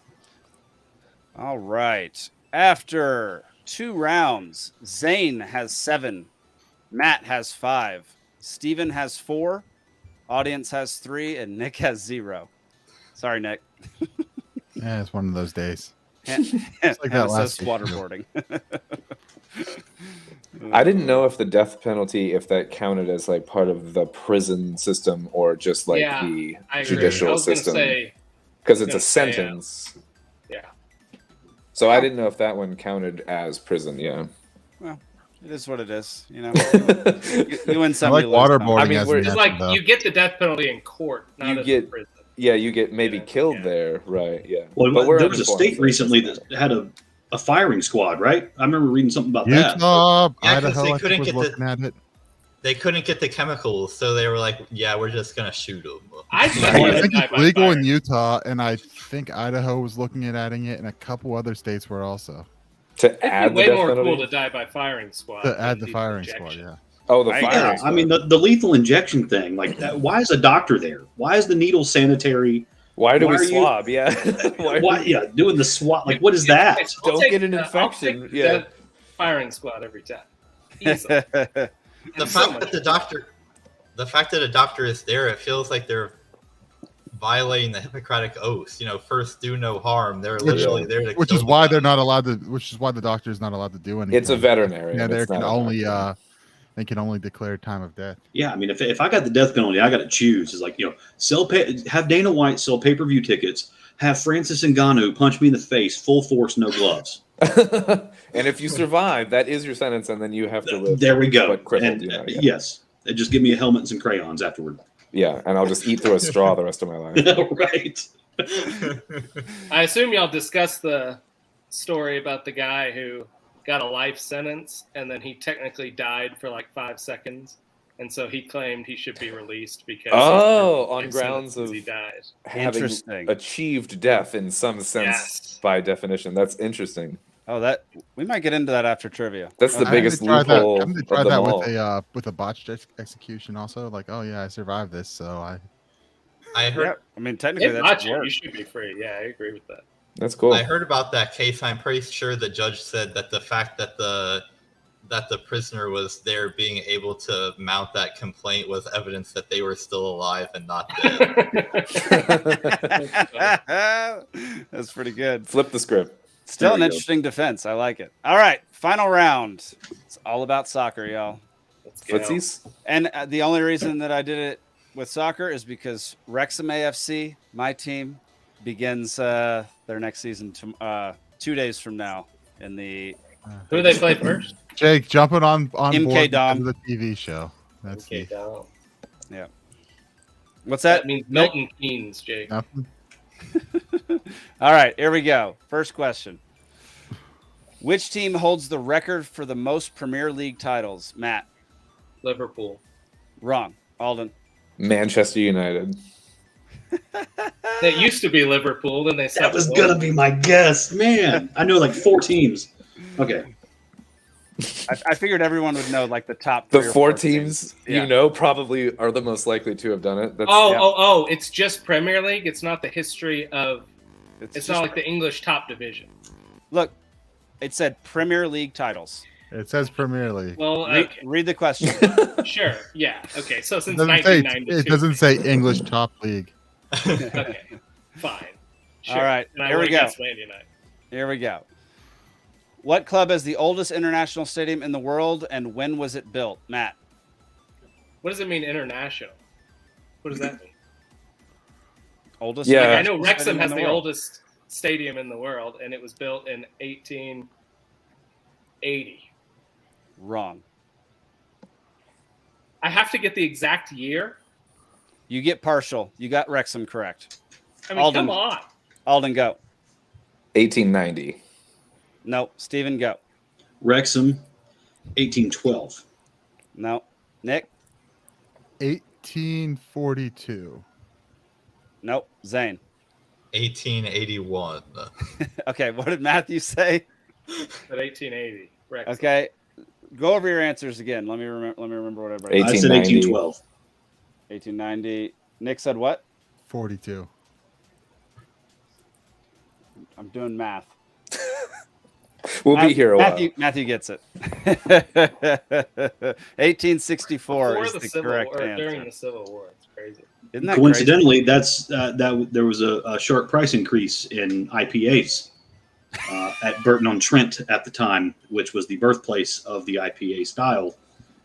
All right. After 2 rounds, Zane has 7, Matt has 5, Steven has 4, audience has 3, and Nick has 0. Sorry, Nick. Yeah, it's one of those days. It's like that says last issue. waterboarding. I didn't know if the death penalty, if that counted as like part of the prison system or just like Yeah, the I agree. judicial I was going to system. say, Because I it's was a gonna say, sentence. yeah. So I didn't know if that one counted as prison. Yeah. It is what it is. You win I some. like you lose some. waterboarding I mean, as we're- an It's answer, like though. you get the death penalty in court, not You in get- prison. Yeah, you get maybe Yeah, killed yeah. there, right? Yeah. Well, But we're there was a uninformed, state so it recently doesn't that had a firing squad, right? I remember reading something about that. Utah, Yeah, 'cause Idaho, they I couldn't think, get was the- looking at it. They couldn't get the chemicals, so they were like, "Yeah, we're just gonna shoot them." I Well, I think die it's by legal fire. in Utah, and I think Idaho was looking at adding it, and a couple other states were also. To It'd add be way the death more penalty? cool to die by firing squad. To add the than firing injection. squad, yeah. Oh, the I- firing. Yeah, I squad. mean the lethal injection thing. Like, why is a doctor there? Why is the needle sanitary? why do why we are you- swab? Yeah. Why? Why? Yeah, doing the SWAT. Like, what is that? I'll Don't take- get an I'll infection. take Yeah. the firing squad every time. Easily. The It's so fact much that the fact that a doctor is there, it feels like they're violating the Hippocratic oath. First do no harm. They're literally there to Which kill is the why guy. they're not allowed to. Which is why the doctor is not allowed to do anything. It's a veterinarian. Yeah, they it's can not a only doctor. they can only declare time of death. Yeah, I mean, if I got the death penalty, I got to choose. It's like, have Dana White sell pay-per-view tickets, have Francis Ngannou punch me in the face, full force, no gloves. And if you survive, that is your sentence, and then you have to live. There we go. But crippled, And, yeah. yes, just give me a helmet and some crayons afterward. Yeah, and I'll just eat through a straw the rest of my life. Right. I assume y'all discussed the story about the guy who got a life sentence and then he technically died for like 5 seconds, and so he claimed he should be released because On life grounds sentence of he died. having Interesting. achieved death in some sense Yes. by definition. That's interesting. Oh, that we might get into that after trivia. That's the I biggest haven't tried that- loophole I haven't of tried them that all. with a botched execution. Also, like, oh yeah, I survived this, so I heard Yeah, I mean technically If that's not, you work. should be free. Yeah, I agree with that. That's cool. I heard about that case. I'm pretty sure the judge said that the fact that the prisoner was there being able to mount that complaint was evidence that they were still alive and not dead. That's pretty good. Flip the script. Still There an we go. interesting defense. I like it. All right, final round. It's all about soccer, y'all. Let's go. Footsies? And the only reason that I did it with soccer is because Wrexham AFC, my team, begins their next season 2 days from now in the Who do they play first? Jake jumping on MK board because Dom. of the TV show. That's Okay, the, Dom. what's That that? means Milton Keynes, Jake. nothing. All right, here we go. First question. Which team holds the record for the most Premier League titles? Matt. Liverpool. Wrong. Alden. Manchester United. It used to be Liverpool, then they That stopped. was going to be my guess. Man, I know like 4 teams. Okay. I figured everyone would know like the top The 3 or 4 4 teams Yeah. probably are the most likely to have done it. That's, Oh! It's just Premier League. It's not the history of. It's just- not like the English top division. Look, it said Premier League titles. It says Premier League. Well, Read, okay, read the question. sure, yeah, okay. So It since doesn't, say, 1992, it doesn't say English top league. Okay, fine. Sure. All right, And I here we would've go. guessed Man United. Here we go. What club has the oldest international stadium in the world, and when was it built? Matt. What does it mean international? What does that mean? Oldest. Yeah. Like, I know stadium Wrexham in has the the world. oldest stadium in the world, and it was built in 1880. Wrong. I have to get the exact year. You get partial. You got Wrexham correct. I mean, Alden. come on. Alden, go. 1890. No. Steven, go. Wrexham, 1812. No. Nick. 1842. Nope. Zane. 1881. Okay. What did Matthew say? But 1880. Wrexham. Okay. Go over your answers again. Let me remember what everybody. I said 1890. 1812. 1890. Nick said what? 42. I'm doing math. We'll be here a while. Matthew gets it. 1864 Before is the the Civil correct War, during answer. the Civil War. It's crazy. Isn't that Coincidentally, that's that there was a sharp price increase in IPAs at Burton-on-Trent at the time, which was the birthplace of the IPA style.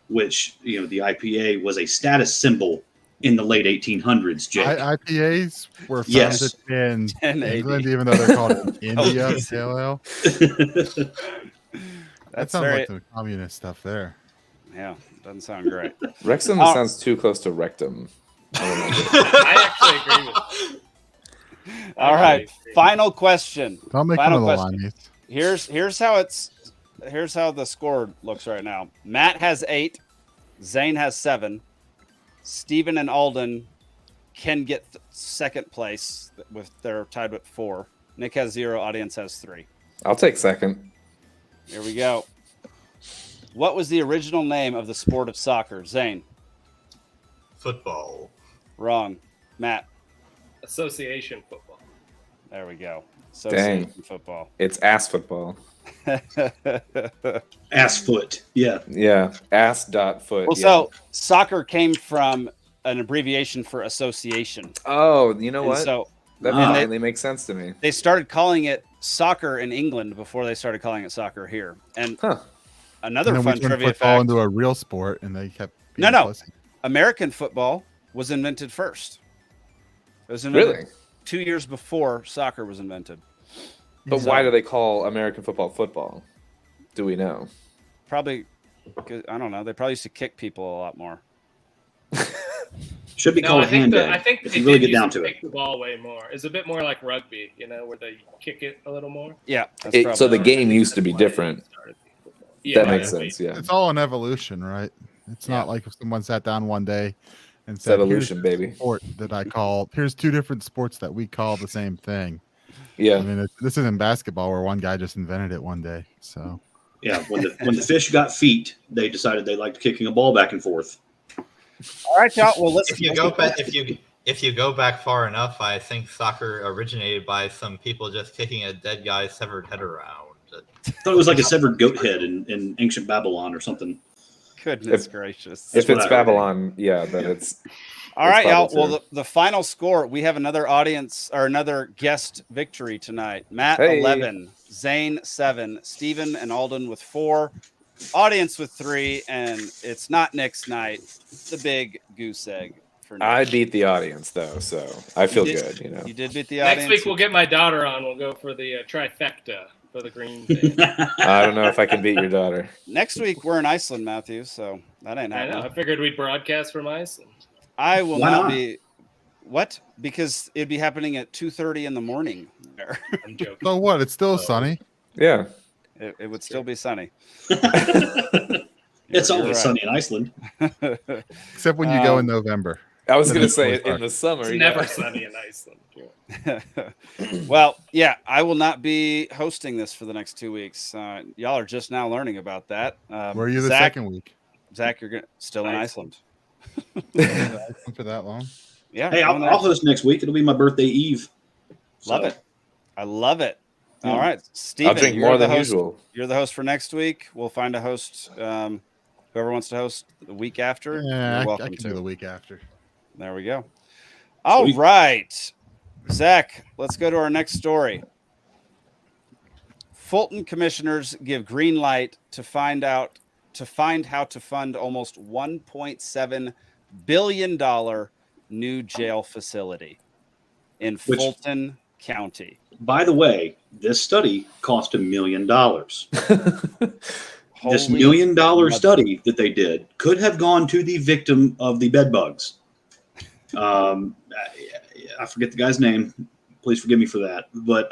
Which the IPA was a status symbol in the late 1800s. Jake, IPAs were founded Yes. in 1080. England, even though they're called India Pale Ale. That That's sounds very like the communist stuff there. yeah. Doesn't sound great. Wrexham Oh. sounds too close to rectum. I actually agree with that. All right. Final question. Don't make fun Final of the question. Limeys. Here's how the score looks right now. Matt has 8, Zane has 7, Steven and Alden can get second place they're tied with 4. Nick has 0, audience has 3. I'll take second. Here we go. What was the original name of the sport of soccer? Zane. Football. Wrong. Matt. Association football. There we go. Dang. Association football. It's ass football. Ass foot. Yeah. Yeah. Ass dot foot. Well, yeah. so soccer came from an abbreviation for association. Oh, you know And what? so That Ah. finally makes sense to me. they started calling it soccer in England before they started calling it soccer here. And Huh. another And then fun we turned trivia football fact: into a real sport, and they kept No, being no. pussy. American football was invented first. It was invented Really? 2 years before soccer was invented. But So- why do they call American football football? Do we know? Probably, 'cause- I don't know. They probably used to kick people a lot more. Should be No, called I think hand I ag, think if they you really did get used down to it. kick the ball way more. It's a bit more like rugby, where they kick it a little more. Yeah. That's So probably the right. game used to be different. Yeah, That makes yeah. sense. Yeah. It's all an evolution, right? It's Yeah. not like if someone sat down one day and said, evolution, "Here's a baby." sport that I call. Here's two different sports that we call the same thing." I Yeah. mean, this isn't basketball where one guy just invented it one day. So Yeah, when the fish got feet, they decided they liked kicking a ball back and forth. All right, y'all. Well, let's. If you go back, if you go back far enough, I think soccer originated by some people just kicking a dead guy's severed head around. I thought it was like a severed goat head in ancient Babylon or something. Goodness gracious. If what it's I heard. Babylon, yeah, then it's All right, Bible y'all. Well, too. the final score, we have another audience or another guest victory tonight. Matt, Hey. 11, Zane, 7, Steven and Alden with 4, audience with 3, and it's not Nick's night. The big goose egg for Nick. I beat the audience though, so I feel did- good, you know. You did beat the audience. Next week we'll get my daughter on. We'll go for the trifecta for the green thing. I don't know if I can beat your daughter. Next week we're in Iceland, Matthew, so that ain't I know. I happening. figured we'd broadcast from Iceland. I will Why not not? be. What? Because it'd be happening at 2:30 in the morning. there. I'm joking. so what? It's still sunny. Yeah. It would still be sunny. It's You're always right. sunny in Iceland. Except when you go in November. I was Then gonna it's say always it in dark. the summer. It's yeah. never sunny in Iceland. Well, yeah, I will not be hosting this for the next 2 weeks. Y'all are just now learning about that. Were you the Zach, second week? Zach, you're still in Iceland. For that long? Yeah. Hey, going I'll there. host next week. It'll be my birthday eve. Love So, it. I love it. Yeah. All right, Steven, I'll drink you're more the than host. usual. You're the host for next week. We'll find a host. Whoever wants to host the week after, Yeah, you're I welcome can to. do the week after. There we go. All Sweet. right, Zach, let's go to our next story. Fulton commissioners give green light to find how to fund almost $1.7 billion new jail facility in Which- Fulton County. by the way, this study cost $1 million. This $1 Holy million mother- study that they did could have gone to the victim of the bed bugs. I forget the guy's name. Please forgive me for that. But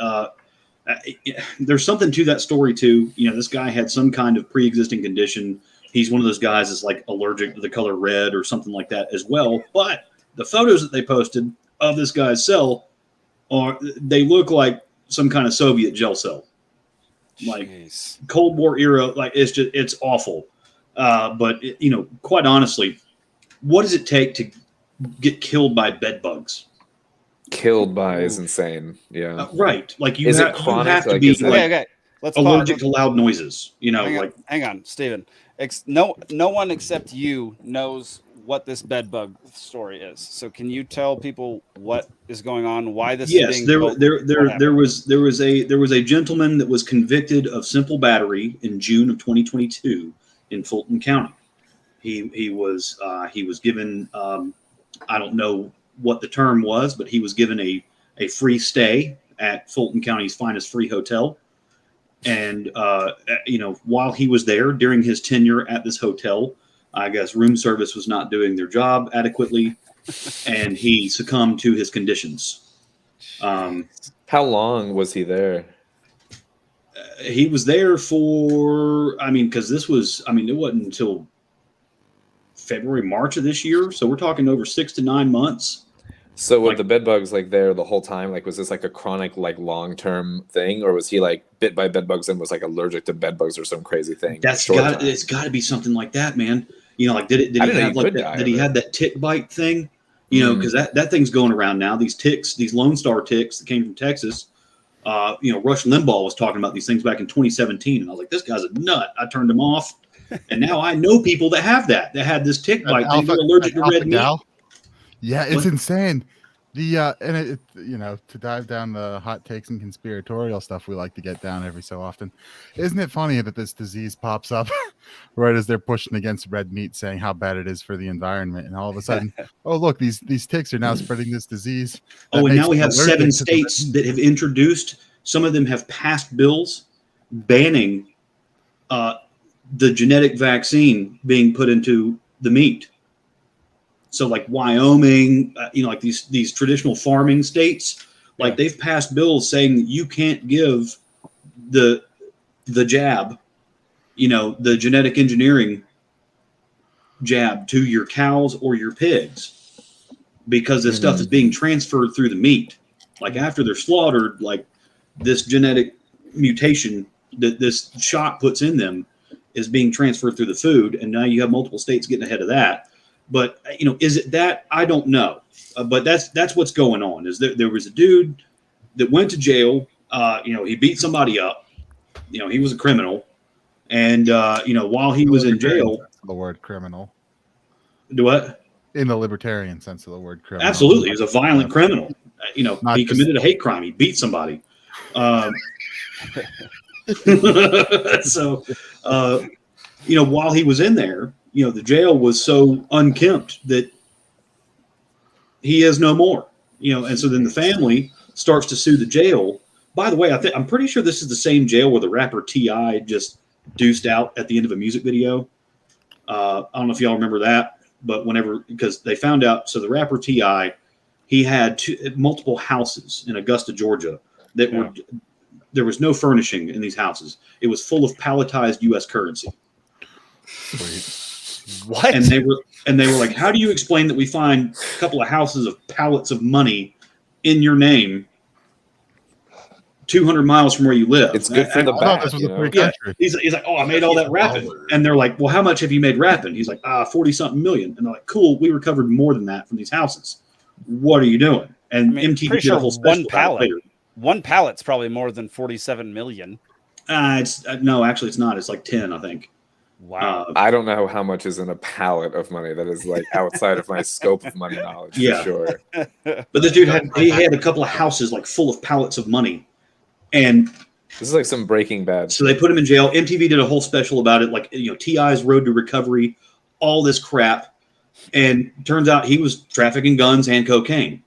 there's something to that story too. You know, this guy had some kind of pre-existing condition. He's one of those guys that's like allergic to the color red or something like that as well. But the photos that they posted of this guy's cell they look like some kind of Soviet jail cell. Like Jeez. Cold War era, like it's awful. But quite honestly, what does it take to get killed by bed bugs? Killed by is insane. Yeah. Right, like you Is it have, you chronic? have to Like, be is it- Okay, okay. Let's allergic pause. to loud noises. Hang on, Steven. No one except you knows what this bed bug story is. So can you tell people what is going on? Why this? Yes, is being there built? was a gentleman that was convicted of simple battery in June of 2022 in Fulton County. He was given I don't know what the term was, but he was given a free stay at Fulton County's finest free hotel. And while he was there during his tenure at this hotel, I guess room service was not doing their job adequately, and he succumbed to his conditions. How long was he there? He was there for, because it wasn't until February, March of this year. So we're talking over 6 to 9 months. So were Like- the bed bugs like there the whole time? Like, was this like a chronic, like long-term thing, or was he like bit by bed bugs and was like allergic to bed bugs or some crazy thing? It's got to be something like that, man. Like did I he didn't know have you like could that? die Did of he it. have that tick bite thing? Because that thing's going around now. These ticks, these Lone Star ticks that came from Texas. Rush Limbaugh was talking about these things back in 2017, and I was like, this guy's a nut. I turned him off, and now I know people that have that had this tick bite. They're allergic to red meat. gal. Yeah, it's What? insane. And it to dive down the hot takes and conspiratorial stuff we like to get down every so often. Isn't it funny that this disease pops up right as they're pushing against red meat, saying how bad it is for the environment, and all of a sudden, oh look, these ticks are now spreading this disease. Oh, and now we have 7 states that have introduced. Some of them have passed bills banning the genetic vaccine being put into the meat. So, like Wyoming, like these traditional farming states, like they've passed bills saying that you can't give the jab, the genetic engineering jab to your cows or your pigs, because this stuff is being transferred through the meat. Like after they're slaughtered, like this genetic mutation that this shot puts in them is being transferred through the food, and now you have multiple states getting ahead of that. But is it that? I don't know. But that's what's going on. Is there was a dude that went to jail. He beat somebody up. He was a criminal, and while he was in jail, the word criminal. Do what? In the libertarian sense of the word criminal. Absolutely, he was a violent criminal. Not he just- committed a hate crime. He beat somebody. So, while he was in there, the jail was so unkempt that he is no more. And so then the family starts to sue the jail. By the way, I'm pretty sure this is the same jail where the rapper T.I. just deuced out at the end of a music video. I don't know if y'all remember that, but because they found out, so the rapper T.I., he had multiple houses in Augusta, Georgia, that were, there was no furnishing in these houses. It was full of palletized U.S. currency. Sweet. What? And they were like, how do you explain that we find a couple of houses of pallets of money in your name 200 miles from where you live? It's good for the I thought back. this was a free Yeah. country. He's like, oh, I made all that rapping. And they're like, well, how much have you made rapping? He's like, 40-something million. And they're like, cool, we recovered more than that from these houses. What are you doing? And MTV pretty did a sure whole special one about it pallet. later. One pallet's probably more than 47 million. No, actually, it's not. It's like 10, I think. Wow. I don't know how much is in a pallet of money. That is like outside of my scope of money knowledge. Yeah. For sure. But this dude had a couple of houses like full of pallets of money. And This is like some Breaking Bad. so they put him in jail. MTV did a whole special about it, like, T.I.'s road to recovery, all this crap. And turns out he was trafficking guns and cocaine.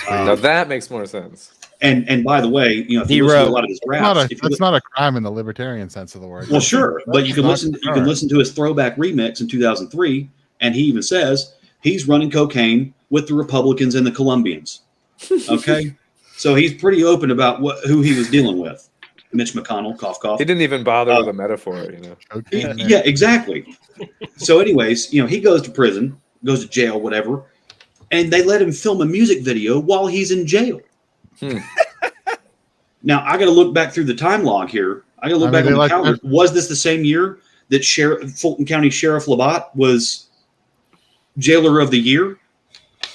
Now that makes more sense. And by the way, if you listen to a lot of his raps, That's not a crime in the libertarian sense of the word. well, sure, but you can Not listen. You sure. can listen to his throwback remix in 2003, and he even says he's running cocaine with the Republicans and the Colombians. Okay, so he's pretty open about who he was dealing with. Mitch McConnell, cough cough. He didn't even bother with a metaphor, Okay. Yeah, exactly. So, anyways, he goes to prison, goes to jail, whatever, and they let him film a music video while he's in jail. Now, I got to look back through the time log here. I got to look back on the calendar. Was this the same year that Fulton County Sheriff Labatt was Jailer of the Year?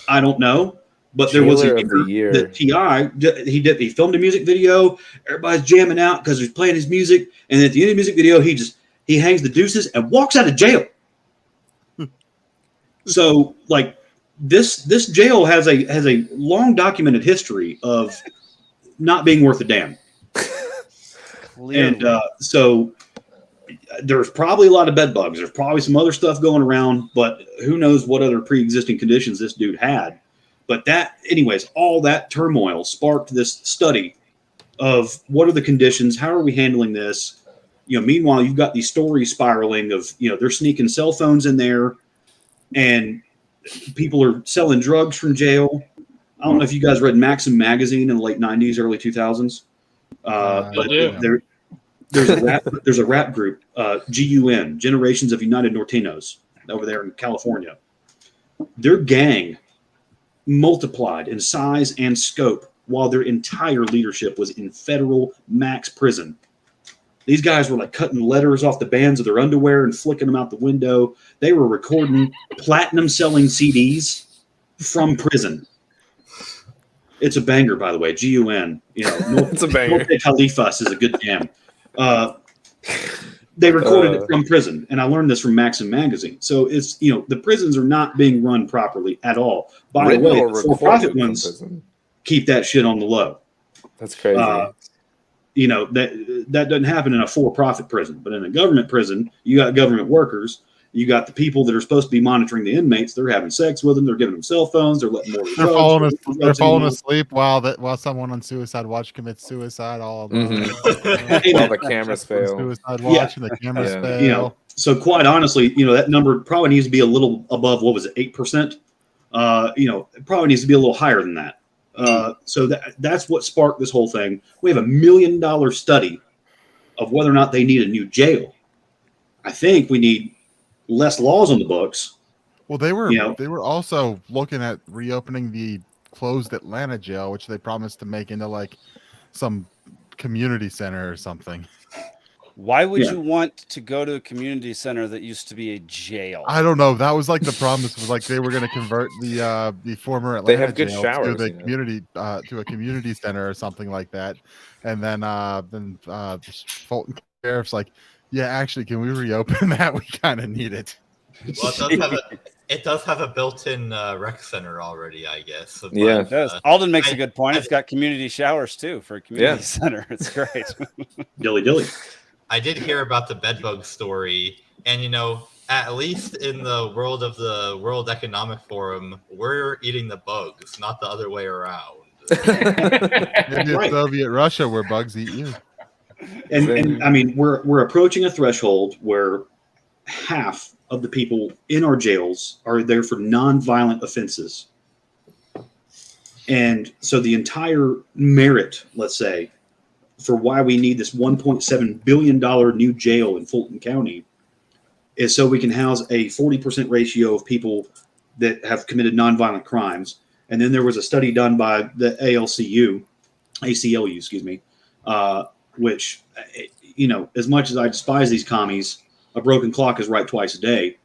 I don't know, but there was Jailer a of the year year. that T.I. He filmed a music video. Everybody's jamming out because he's playing his music, and at the end of the music video, he hangs the deuces and walks out of jail. So, like, this jail has a long documented history of not being worth a damn. Clearly. And so there's probably a lot of bed bugs. There's probably some other stuff going around, but who knows what other pre-existing conditions this dude had. But anyways, all that turmoil sparked this study of what are the conditions, how are we handling this? Meanwhile, you've got these stories spiraling of, they're sneaking cell phones in there, and people are selling drugs from jail. I don't know if you guys read Maxim magazine in the late 90s, early 2000s. But do. there's a rap group, GUN, Generations of United Nortinos, over there in California. Their gang multiplied in size and scope while their entire leadership was in federal max prison. These guys were like cutting letters off the bands of their underwear and flicking them out the window. They were recording platinum selling CDs from prison. It's a banger, by the way. GUN. You know, It's a banger. Norte Califas is a good jam. They recorded it from prison, and I learned this from Maxim magazine. So it's, you know, the prisons are not being run properly at all. By the way, the for-profit ones keep that shit on the low. That's crazy. You know, that doesn't happen in a for-profit prison, but in a government prison, you got government workers. You got the people that are supposed to be monitoring the inmates. They're having sex with them. They're giving them cell phones. They're letting more. They're falling asleep while someone on Suicide Watch commits suicide. All While the cameras fail. Suicide Watch and the cameras fail. You know, so quite honestly, you know, that number probably needs to be a little above. What was it, 8%? You know, it probably needs to be a little higher than that. So that's what sparked this whole thing. We have $1 million study of whether or not they need a new jail. I think we need less laws on the books. Well, they were also looking at reopening the closed Atlanta jail, which they promised to make into like some community center or something. Why would you want to go to a community center that used to be a jail? I don't know. That was like the promise was like they were going to convert the former Atlanta They have good jail showers, to the community to a community center or something like that. And then Fulton Sheriff's like, yeah, actually, can we reopen that? We kind of need it. Well, it does have a built-in rec center already, I guess. But, Yeah, It does. Alden makes a good point. It's got community showers too for a community Yeah. center. It's great. Dilly. I did hear about the bedbug story, and you know, at least in the world of the World Economic Forum, we're eating the bugs, not the other way around. Maybe it's Right. Soviet Russia where bugs eat you. And I mean, we're approaching a threshold where half of the people in our jails are there for nonviolent offenses. And so the entire merit, let's say, for why we need this $1.7 billion new jail in Fulton County is so we can house a 40% ratio of people that have committed nonviolent crimes. And then there was a study done by the ACLU, excuse me, which, you know, as much as I despise these commies, a broken clock is right twice a day.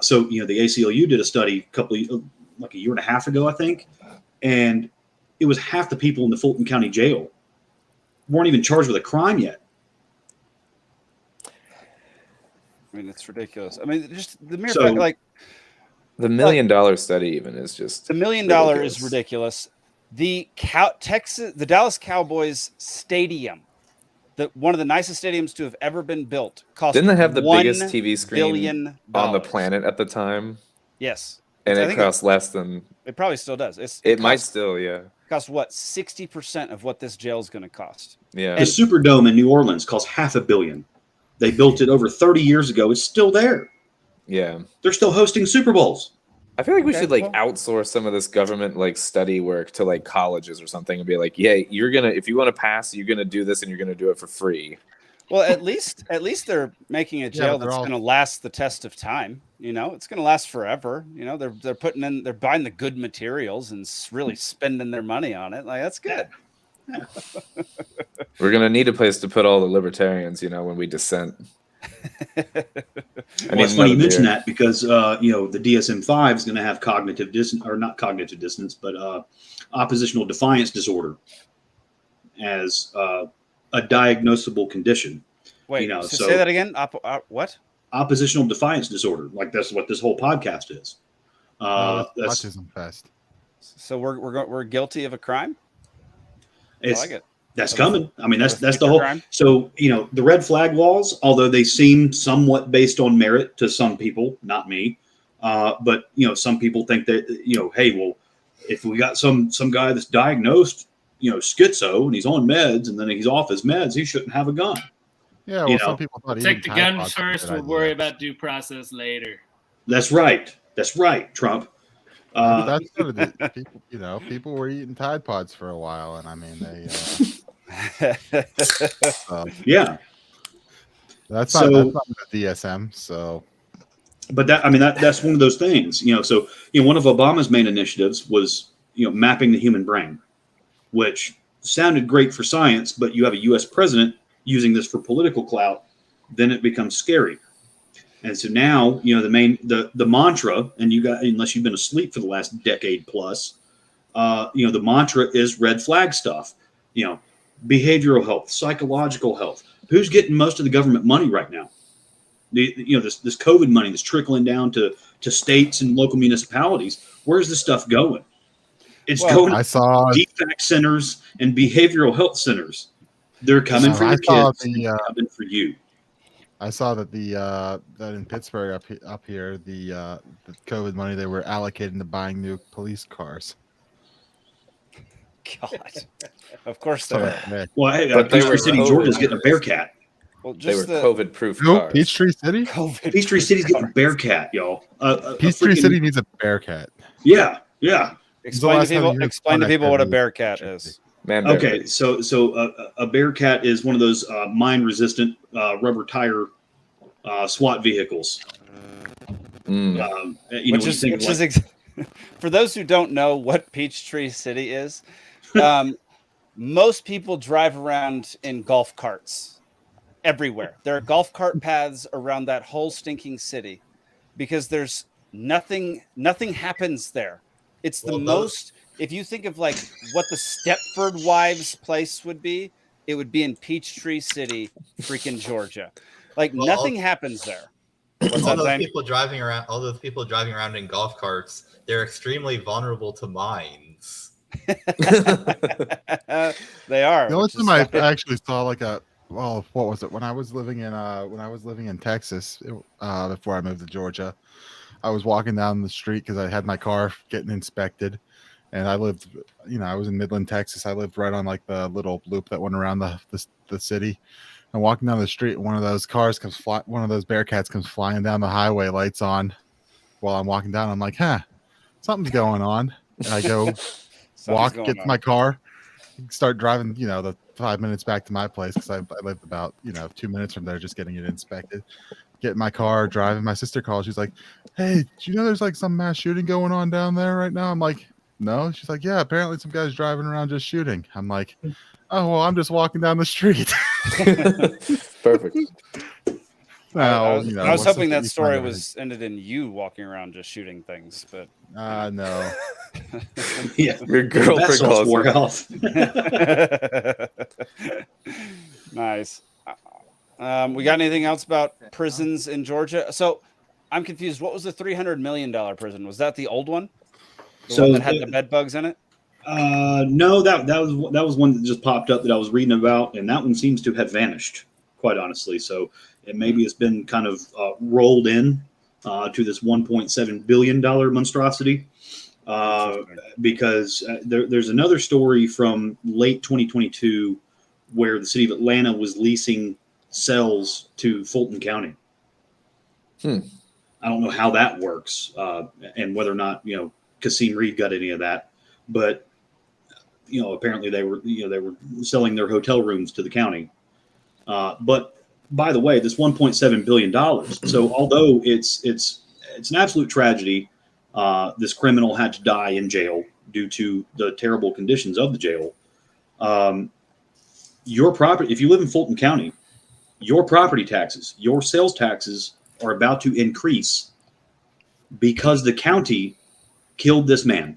So, you know, the ACLU did a study like a year and a half ago, I think, and it was half the people in the Fulton County jail weren't even charged with a crime yet. I mean, it's ridiculous. I mean, just the mere So- fact, like The $1 million study even is just the $1 million is ridiculous. The Dallas Cowboys stadium, one of the nicest stadiums to have ever been built, cost Didn't they have the $1 biggest TV screen billion on the planet at the time? Yes, And I it think cost less than it probably still does. it might still, yeah. cost what 60% of what this jail is going to cost. Yeah. The Superdome in New Orleans cost $500 million. They built it over 30 years ago. It's still there. Yeah. They're still hosting Super Bowls. I feel like we Okay, should like well- outsource some of this government like study work to like colleges or something and be like, yeah, if you want to pass, you're gonna do this and you're gonna do it for free. Well, at least they're making a jail but they're that's all- going to last the test of time. You know, it's going to last forever. You know, they're buying the good materials and really spending their money on it. Like that's good. We're gonna need a place to put all the libertarians, you know, when we dissent. Well, it's funny you mention that because you know, the DSM-5 is going to have cognitive dissonance, or not cognitive dissonance, but oppositional defiance disorder as a diagnosable condition. Wait, You know, so so- say that again. What? Oppositional defiance disorder, like that's what this whole podcast is. That's Autism fest. So we're guilty of a crime. I it's like it. that's coming. I mean, that's Of a the future whole. crime? So you know, the red flag laws, although they seem somewhat based on merit to some people, not me, but you know, some people think that, you know, hey, well, if we got some guy that's diagnosed, you know, schizo and he's on meds and then he's off his meds, he shouldn't have a gun. Yeah, well, You some know, people thought Take the eating Tide gun Pods was a first. good We'll idea. worry about due process later. That's right. That's right, Trump. That's sort of the people. You know, people were eating Tide Pods for a while, and I mean, they. Yeah. That's So- not the DSM. So But that's one of those things, So one of Obama's main initiatives was mapping the human brain, which sounded great for science, but you have a U.S. president using this for political clout, then it becomes scary. And so now, the mantra, and unless you've been asleep for the last decade plus, the mantra is red flag stuff, behavioral health, psychological health. Who's getting most of the government money right now? This COVID money that's trickling down to states and local municipalities. Where's this stuff going? It's going to DFAC centers and behavioral health centers. They're coming for your kids. They're coming for you. I saw that that in Pittsburgh up here, the COVID money they were allocating to buying new police cars. God, of course they were. Well, hey, Peachtree City, Georgia's getting a Bearcat. Well, they were COVID-proof cars. Peachtree City? Peachtree City's getting a Bearcat, y'all. Peachtree City needs a Bearcat. Yeah. Explain to people what a Bearcat is. Okay, so a Bearcat is one of those mine-resistant rubber tire SWAT vehicles. For those who don't know what Peachtree City is, most people drive around in golf carts everywhere. There are golf cart paths around that whole stinking city because there's nothing happens there. It's the most. If you think of like what the Stepford Wives place would be, it would be in Peachtree City, freaking Georgia. Like nothing happens there. All those people driving around in golf carts, they're extremely vulnerable to mines. They are. The only time I actually saw what was it? When I was living in Texas before I moved to Georgia, I was walking down the street because I had my car getting inspected. And I lived, I was in Midland, Texas. I lived right on like the little loop that went around the city. And walking down the street, one of those Bearcats comes flying down the highway, lights on. While I'm walking down, I'm like, something's going on. And I go get to my car, start driving, the 5 minutes back to my place because I lived about 2 minutes from there, just getting it inspected. Get in my car, driving. My sister calls. She's like, "Hey, do you know there's like some mass shooting going on down there right now?" I'm like, "No." She's like, "Yeah, apparently some guys driving around just shooting." I'm like, "Oh, well, I'm just walking down the street." Perfect. Now, I was hoping that story ended in you walking around just shooting things, but no. Yeah, your girlfriend wore off. Nice. We got anything else about prisons in Georgia? So I'm confused. What was the $300 million prison? Was that the old one? The one that had the bed bugs in it? No, that was one that just popped up that I was reading about, and that one seems to have vanished, quite honestly. So it's been kind of rolled in to this $1.7 billion monstrosity. Because there's another story from late 2022 where the city of Atlanta was leasing cells to Fulton County. I don't know how that works, and whether or not Kasim Reed got any of that, but apparently they were selling their hotel rooms to the county. But by the way, this $1.7 billion. So although it's an absolute tragedy, this criminal had to die in jail due to the terrible conditions of the jail. Your property, if you live in Fulton County, your property taxes, your sales taxes are about to increase because the county killed this man.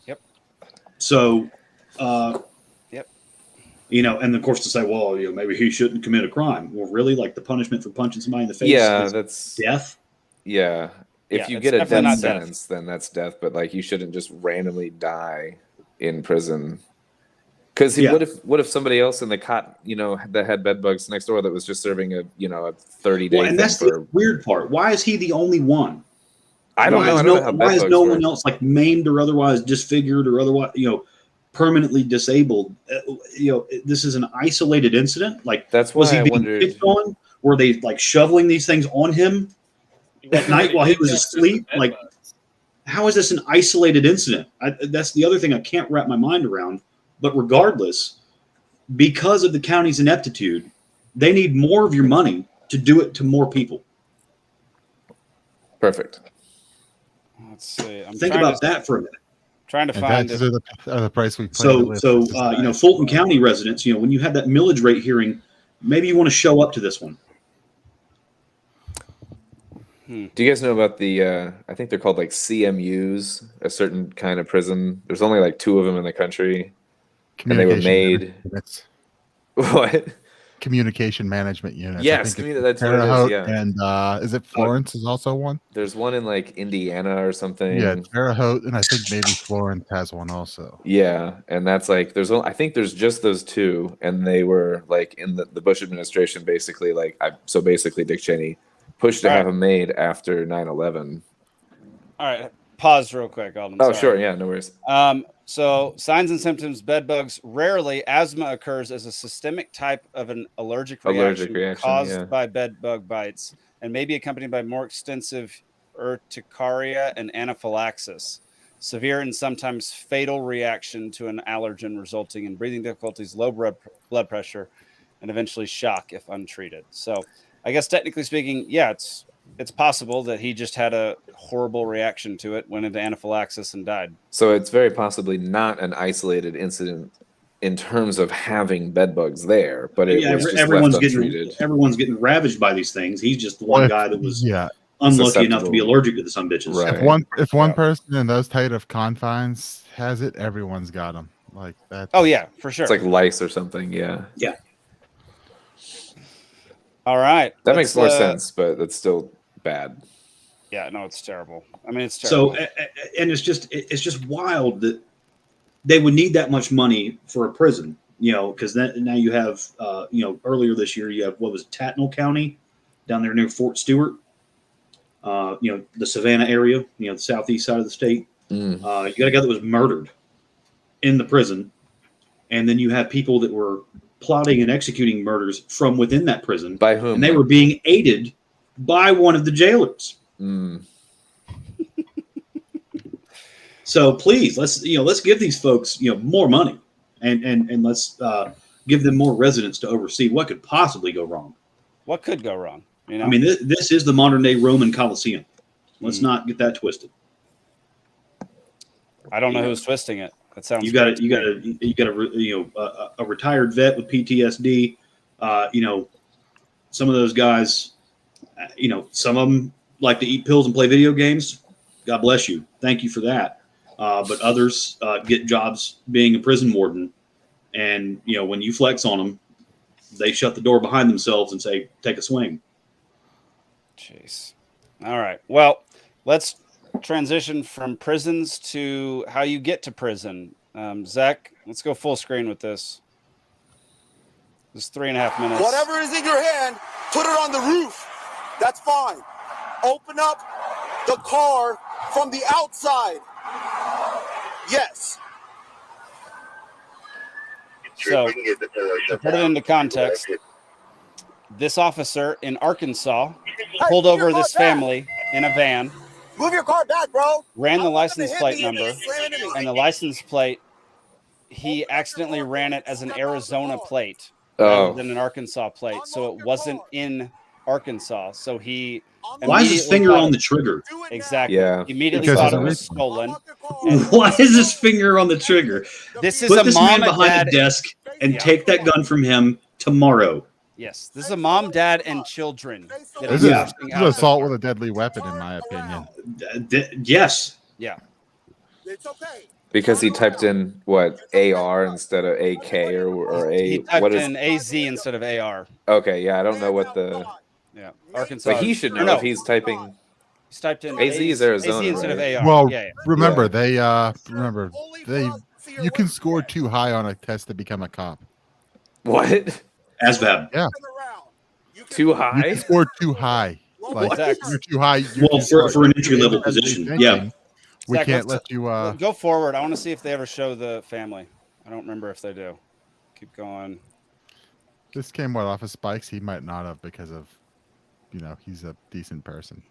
Yep. So, yep. And of course to say, well, maybe he shouldn't commit a crime. Well, really, like the punishment for punching somebody in the face is that's death. Yeah. If you get a death sentence, then that's death. But like, you shouldn't just randomly die in prison. Because what if somebody else in the cot, that had bed bugs next door that was just serving a 30-day? Well, and that's the weird part. Why is he the only one? I don't know. Why is no one else like maimed or otherwise disfigured or otherwise permanently disabled? This is an isolated incident. Like that's why was he being picked on? Were they like shoveling these things on him at night while he was asleep? Like, how is this an isolated incident? That's the other thing I can't wrap my mind around. But regardless, because of the county's ineptitude, they need more of your money to do it to more people. Perfect. Let's see. Think about that for a minute. Trying to And find that's it. the price we pay to So, live. Fulton County residents, when you have that millage rate hearing, maybe you want to show up to this one. Do you guys know about the, I think they're called like CMUs, a certain kind of prison? There's only like 2 of them in the country. And they were made. What? Communication management units. Yes, that's what it is. Yeah. And is it Florence is also one? There's one in like Indiana or something. Yeah, Terre Haute, and I think maybe Florence has one also. Yeah, and that's like I think there's just those 2, and they were like in the Bush administration, basically so basically Dick Cheney pushed to have them made after 9/11. All right, pause real quick, Alden. Oh, sure, yeah, no worries. So signs and symptoms: bed bugs. Rarely, asthma occurs as a systemic type of an allergic reaction caused by bed bug bites, and may be accompanied by more extensive urticaria and anaphylaxis, severe and sometimes fatal reaction to an allergen, resulting in breathing difficulties, low blood pressure, and eventually shock if untreated. So, I guess technically speaking, yeah, it's possible that he just had a horrible reaction to it, went into anaphylaxis, and died. So it's very possibly not an isolated incident in terms of having bed bugs there, but it was just left untreated. Everyone's getting ravaged by these things. He's just the one guy that was unlucky enough to be allergic to the some bitches. Right. If one person in those tight of confines has it, everyone's got them. Like that. Oh yeah, for sure. It's like lice or something. Yeah. Yeah. All right. That makes more sense, but that's still bad. Yeah, no, it's terrible. I mean, it's terrible. So, and it's just wild that they would need that much money for a prison, because now you have, earlier this year, you have, what was it, Tattnall County down there near Fort Stewart, the Savannah area, the southeast side of the state. You got a guy that was murdered in the prison. And then you have people that were plotting and executing murders from within that prison. By whom? And they were being aided by one of the jailers. So please, let's give these folks more money, and let's give them more residents to oversee. What could possibly go wrong? What could go wrong? I mean, this is the modern day Roman Colosseum. Let's not get that twisted. I don't know who's twisting it. That sounds. You got a retired vet with PTSD. Some of those guys, some of them like to eat pills and play video games. God bless you. Thank you for that. But others get jobs being a prison warden. And, when you flex on them, they shut the door behind themselves and say, take a swing. Jeez. All right. Well, let's transition from prisons to how you get to prison. Zach, let's go full screen with this. This is 3.5 minutes. Whatever is in your hand, put it on the roof. That's fine. Open up the car from the outside. Yes. So, to put it into context, this officer in Arkansas pulled over this family in a van. Move your car back, bro. Ran the license plate number, and the license plate, he accidentally ran it as an Arizona plate rather than an Arkansas plate, so it wasn't in Arkansas. So he. Why is his finger on the trigger? Exactly. Yeah. Immediately thought it was stolen. Why is his finger on the trigger? This is Put a this mom man and behind dad. a desk and take that gun from him tomorrow. Yes, this is a mom, dad, and children. This is assault with a deadly weapon, in my opinion. Yes. Yeah. It's okay. Because he typed in what AR instead of AK or A. He typed what is in AZ instead of AR. Okay, yeah, I don't know what the. Yeah, Arkansas. But he should know if he's typing. He's typed in AZ is Arizona, AZ instead right? of AR. Well, yeah. remember you can score too high on a test to become a cop. What? ASVAB. Yeah. Too You high? can score too high. Like Exactly. you're too high. Well, for an entry level position, yeah. We Zach, can't let's let you. Go forward. I want to see if they ever show the family. I don't remember if they do. Keep going. This came off of Spikes. He might not have because of, he's a decent person.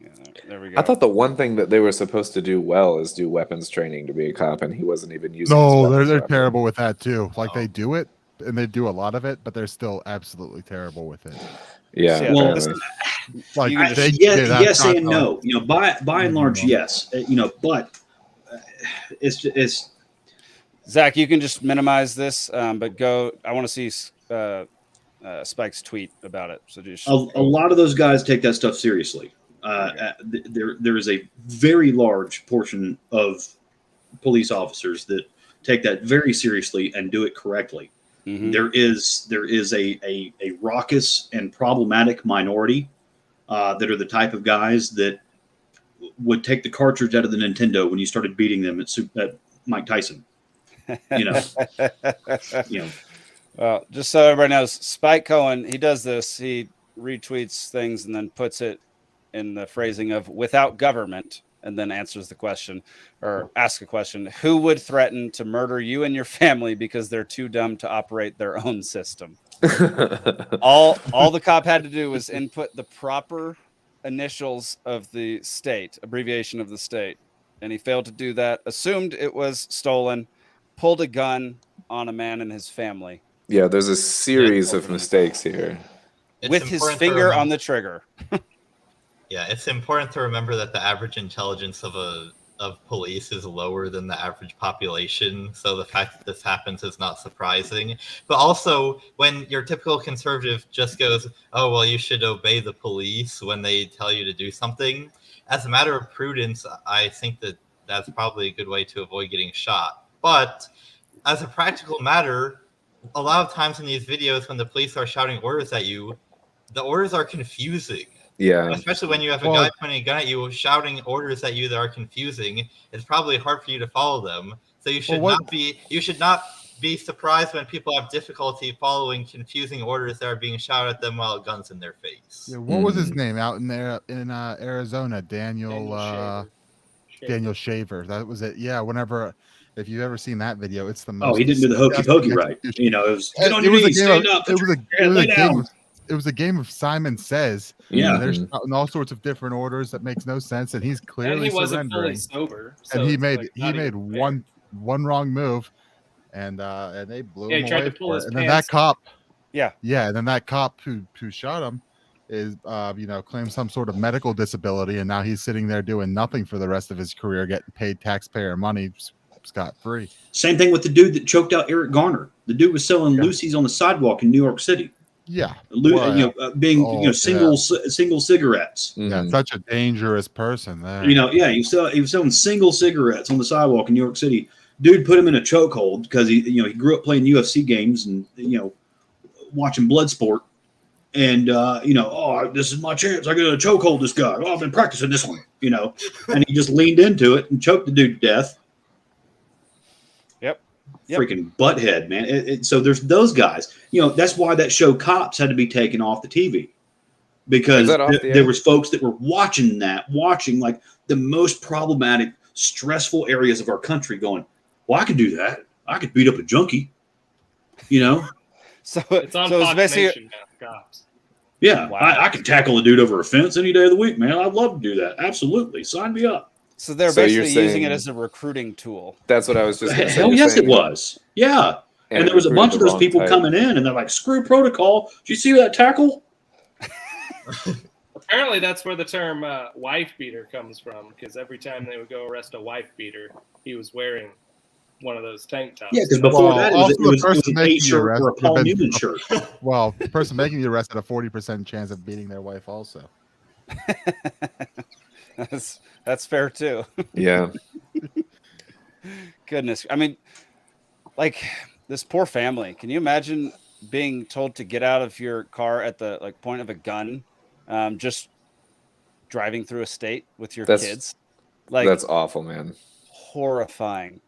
Yeah, there we go. I thought the one thing that they were supposed to do well is do weapons training to be a cop, and he wasn't even using. No, they're terrible with that too. Like they do it, and they do a lot of it, but they're still absolutely terrible with it. Yeah. Well, Like yes and no. You know, by and large, yes. You know, but it's Zach, you can just minimize this, but go. I want to see Spike's tweet about it. So just a lot of those guys take that stuff seriously. There is a very large portion of police officers that take that very seriously and do it correctly. Mm-hmm. There is a raucous and problematic minority that are the type of guys that would take the cartridge out of the Nintendo when you started beating them at Mike Tyson. You know. Well, just so everybody knows, Spike Cohen, he does this. He retweets things and then puts it in the phrasing of "without government," and then answers the question or asks a question: who would threaten to murder you and your family because they're too dumb to operate their own system? all the cop had to do was input the proper initials of the state, abbreviation of the state, and he failed to do that. Assumed it was stolen, pulled a gun on a man and his family. Yeah, there's a series of mistakes here. With his finger on the trigger. Yeah, it's important to remember that the average intelligence of police is lower than the average population. So the fact that this happens is not surprising. But also, when your typical conservative just goes, "Oh, well, you should obey the police when they tell you to do something," as a matter of prudence, I think that that's probably a good way to avoid getting shot. But as a practical matter, a lot of times in these videos when the police are shouting orders at you, the orders are confusing. Yeah. Especially when you have a guy pointing a gun at you, shouting orders at you that are confusing. It's probably hard for you to follow them. So you should not be surprised when people have difficulty following confusing orders that are being shouted at them while a gun's in their face. Yeah, what was his name out in there in Arizona? Daniel Shaver. That was it. Yeah. Whenever, if you've ever seen that video, it's the most. Oh, he didn't do the hokey pokey right. You know, it was get on your knees, stand up. It was a game of Simon Says. Yeah, there's all sorts of different orders that makes no sense, and he's clearly wasn't fully surrendering. sober, and he made one wrong move, and they blew him away for it. And then that cop, and then that cop who shot him is claims some sort of medical disability, and now he's sitting there doing nothing for the rest of his career, getting paid taxpayer money scot-free. Same thing with the dude that choked out Eric Garner. The dude was selling Lucy's on the sidewalk in New York City. Yeah, single cigarettes. Yeah, such a dangerous person there. He was selling single cigarettes on the sidewalk in New York City. Dude put him in a chokehold because he grew up playing UFC games and watching Bloodsport, and this is my chance. I got to chokehold this guy. Oh, I've been practicing this one, and he just leaned into it and choked the dude to death. Freaking butthead, man. So there's those guys. That's why that show Cops had to be taken off the TV, because there was folks that were watching like the most problematic, stressful areas of our country going, well, I could do that. I could beat up a junkie, So it's on Fox Nation now, Cops. Yeah, wow. I can tackle a dude over a fence any day of the week, man. I'd love to do that. Absolutely. Sign me up. So they're basically using it as a recruiting tool. That's what I was just going to say. Hell yes, it was. Yeah. And there was a bunch of those people coming in, and they're like, screw protocol. Did you see that tackle? Apparently that's where the term wife beater comes from, because every time they would go arrest a wife beater, he was wearing one of those tank tops. Yeah, because before that, it was an A shirt or a Paul Newman shirt. Well, the person making the arrest had a 40% chance of beating their wife also. That's fair too. Yeah. Goodness. I mean, like this poor family. Can you imagine being told to get out of your car at the point of a gun, just driving through a state with your kids? That's awful, man. Horrifying.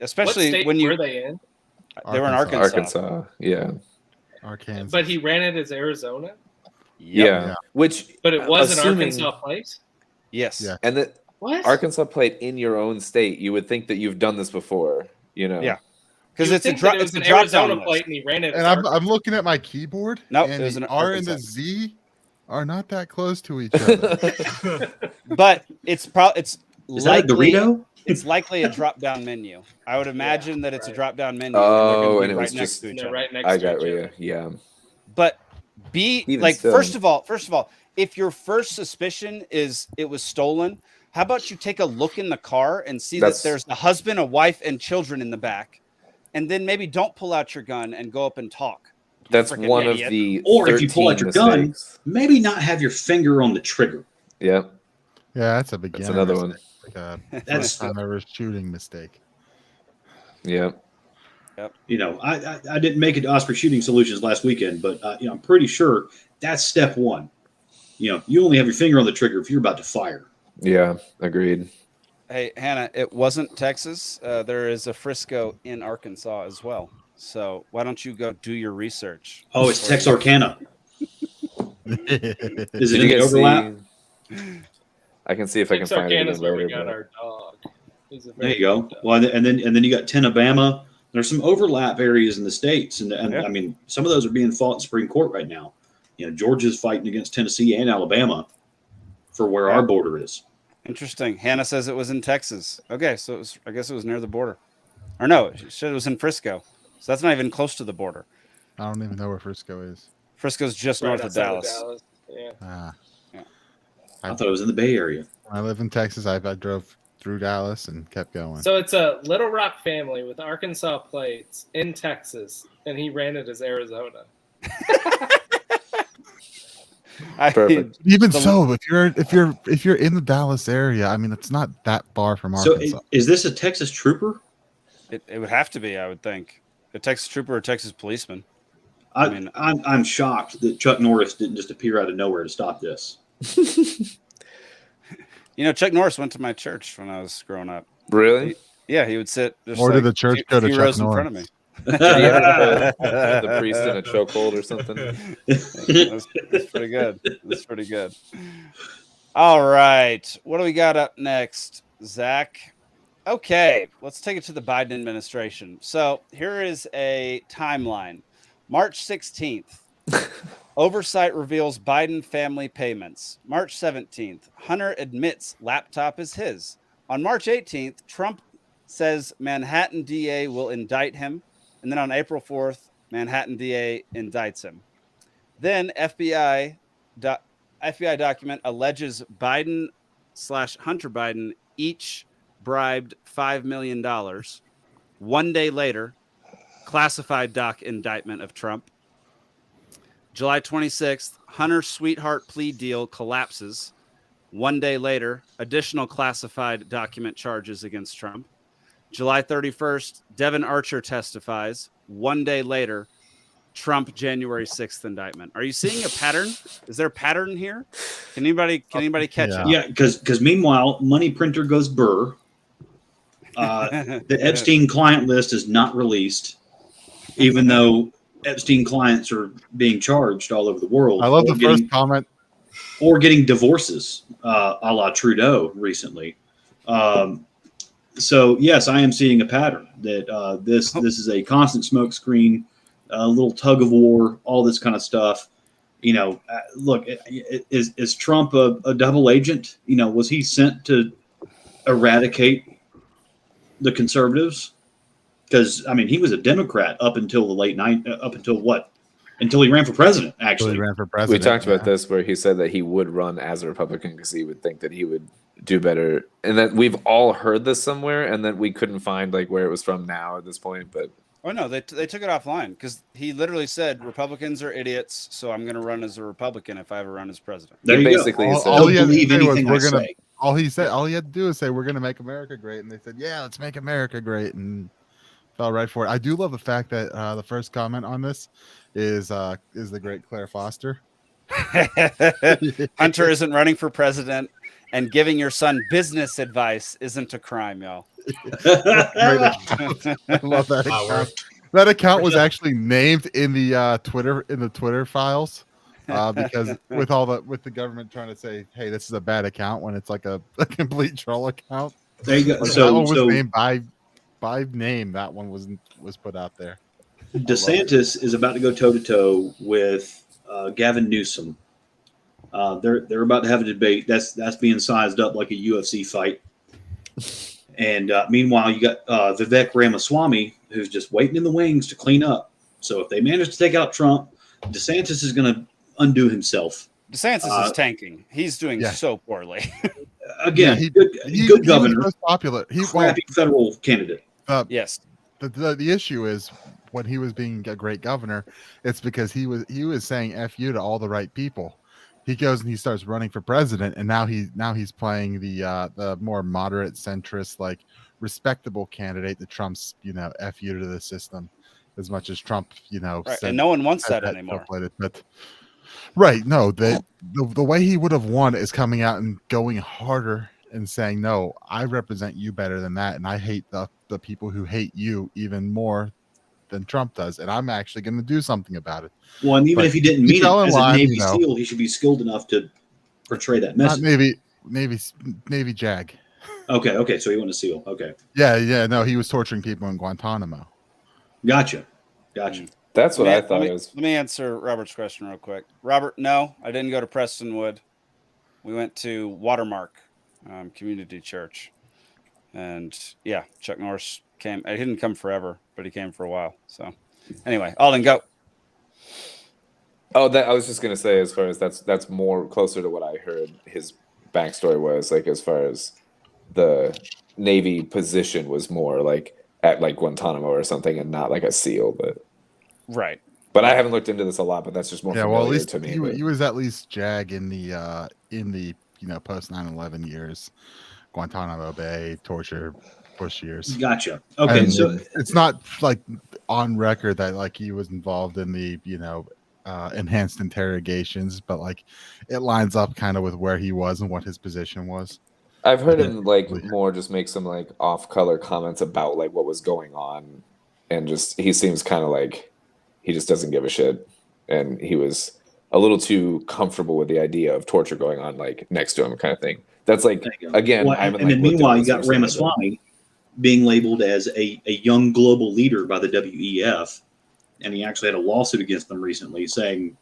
Especially what state when were they in? They were in Arkansas. Yeah. Arkansas. But he ran it as Arizona? Yeah. But it was an Arkansas plate? Yes. Yeah. And the Arkansas plate in your own state, you would think that you've done this before, Yeah. Because it's an Arizona plate and he ran it. And I'm looking at my keyboard. No, and there's an R and the Z are not that close to each other. But it's is that a Dorito? It's likely a drop-down menu. I would imagine that it's a drop-down menu. Oh, and it right was next just to each other. Right next I to got each you. other. Yeah. But First of all, if your first suspicion is it was stolen, how about you take a look in the car and see that there's a husband, a wife, and children in the back, and then maybe don't pull out your gun and go up and talk. That's one idiot. Of the or if you pull out your gun, maybe not have your finger on the trigger. Yeah, that's a beginner. That's another one. Like that's time ever shooting mistake. Yeah. Yep. You know, I didn't make it to Osprey Shooting Solutions last weekend, but I'm pretty sure that's step one. You know, you only have your finger on the trigger if you're about to fire. Yeah, agreed. Hey, Hannah, it wasn't Texas. There is a Frisco in Arkansas as well. So why don't you go do your research? Oh, it's Texarkana. Is it in the overlap? I can see if I can find it. Where we got our dog. There you go. Well, and then you got Tennessee. There's some overlap areas in the states, and I mean, some of those are being fought in Supreme Court right now. You know, Georgia's fighting against Tennessee and Alabama for where our border is. Interesting. Hannah says it was in Texas. Okay, so I guess it was near the border. Or no, she said it was in Frisco. So that's not even close to the border. I don't even know where Frisco is. Frisco's just north of Dallas. Yeah. I thought it was in the Bay Area. I live in Texas. I drove through Dallas and kept going. So it's a Little Rock family with Arkansas plates in Texas, and he ran it as Arizona. Perfect. Even so, if you're in the Dallas area, I mean, it's not that far from Arkansas. So is this a Texas trooper? It would have to be, I would think, a Texas trooper or Texas policeman. I'm shocked that Chuck Norris didn't just appear out of nowhere to stop this. You know, Chuck Norris went to my church when I was growing up. Really? He would sit. Or did the church go to Chuck Norris? In front of me. The priest in a chokehold or something. That's pretty good. That's pretty good. All right. What do we got up next, Zach? Okay, let's take it to the Biden administration. So here is a timeline. March 16th, oversight reveals Biden family payments. March 17th, Hunter admits laptop is his. On March 18th, Trump says Manhattan DA will indict him. And then on April 4th, Manhattan DA indicts him. Then FBI document alleges Biden/Hunter Biden each bribed $5 million. 1 day later, classified doc indictment of Trump. July 26th, Hunter's sweetheart plea deal collapses. 1 day later, additional classified document charges against Trump. July 31st, Devin Archer testifies. 1 day later, Trump January 6th indictment. Are you seeing a pattern? Is there a pattern here? Can anybody catch it? Yeah, because meanwhile, money printer goes burr. The Epstein client list is not released, even though Epstein clients are being charged all over the world. I love the first comment. Or getting divorces, a la Trudeau recently. So yes, I am seeing a pattern that this is a constant smokescreen, a little tug of war, all this kind of stuff. You know, look, is Trump a double agent? You know, was he sent to eradicate the conservatives? Because I mean, he was a Democrat up until the late until he ran for president. Actually, we talked about this where he said that he would run as a Republican because he would think that he would do better, and that we've all heard this somewhere, and that we couldn't find like where it was from now at this point. But no, they took it offline because he literally said Republicans are idiots, so I'm going to run as a Republican if I ever run as president. There you basically go. said, All he had to say was, all he had to do is say we're going to make America great, and they said, yeah, let's make America great, and fell right for it. I do love the fact that the first comment on this is the great Claire Foster. Hunter isn't running for president, and giving your son business advice isn't a crime, y'all. I love that account. That account was actually named in the Twitter files because with the government trying to say, hey, this is a bad account when it's like a complete troll account. There you go. Like that one was named by name. That one was put out there. DeSantis is about to go toe to toe with Gavin Newsom. They're about to have a debate. That's being sized up like a UFC fight. And meanwhile, you got Vivek Ramaswamy, who's just waiting in the wings to clean up. So if they manage to take out Trump, DeSantis is going to undo himself. DeSantis is tanking. He's doing so poorly. Again, he good governor. Was most popular. Crappy federal candidate. Yes. The issue is when he was being a great governor, it's because he was saying "F you" to all the right people. He goes and he starts running for president, and now he's playing the more moderate, centrist, like respectable candidate that Trump's "F you" to the system, as much as Trump right. said, and no one wants that anymore. But right, no, the way he would have won is coming out and going harder and saying, no, I represent you better than that, and I hate the people who hate you even more than Trump does, and I'm actually going to do something about it. Well, and even if he didn't mean it as a Navy SEAL, he should be skilled enough to portray that message. Navy JAG. Okay, so he went to SEAL. Okay. Yeah, no, he was torturing people in Guantanamo. Gotcha. That's what I thought. Let me answer Robert's question real quick. Robert, no, I didn't go to Prestonwood. We went to Watermark Community Church, and yeah, Chuck Norris came. He didn't come forever, but he came for a while. So anyway, Alden, go. Oh, that I was just gonna say, as far as that's more closer to what I heard his backstory was, like as far as the Navy position was more like at like Guantanamo or something, and not like a SEAL, but right. But I haven't looked into this a lot, but that's just more familiar well, at least to me. He was at least JAG in the post 9/11 years, Guantanamo Bay torture Bush years. Gotcha. Okay, and so it's not like on record that like he was involved in the enhanced interrogations, but like it lines up kind of with where he was and what his position was. I've heard him like more just make some like off-color comments about like what was going on, and just he seems kind of like he just doesn't give a shit, and he was a little too comfortable with the idea of torture going on like next to him, kind of thing. That's like again. Well, and then meanwhile, you got Ramaswamy being labeled as a young global leader by the WEF, and he actually had a lawsuit against them recently, saying,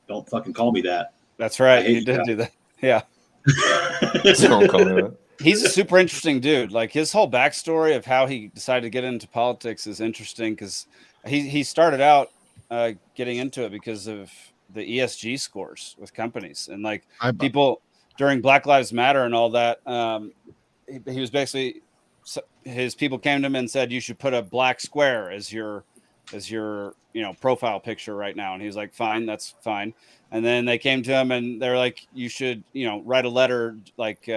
don't fucking call me that. That's right. He did do that. Yeah. Don't call me that. He's a super interesting dude. Like his whole backstory of how he decided to get into politics is interesting because he started out getting into it because of the ESG scores with companies and like people during Black Lives Matter and all that. He was basically, his people came to him and said, you should put a black square as your profile picture right now. And he was like, fine, that's fine. And then they came to him and they're like, you should, write a letter like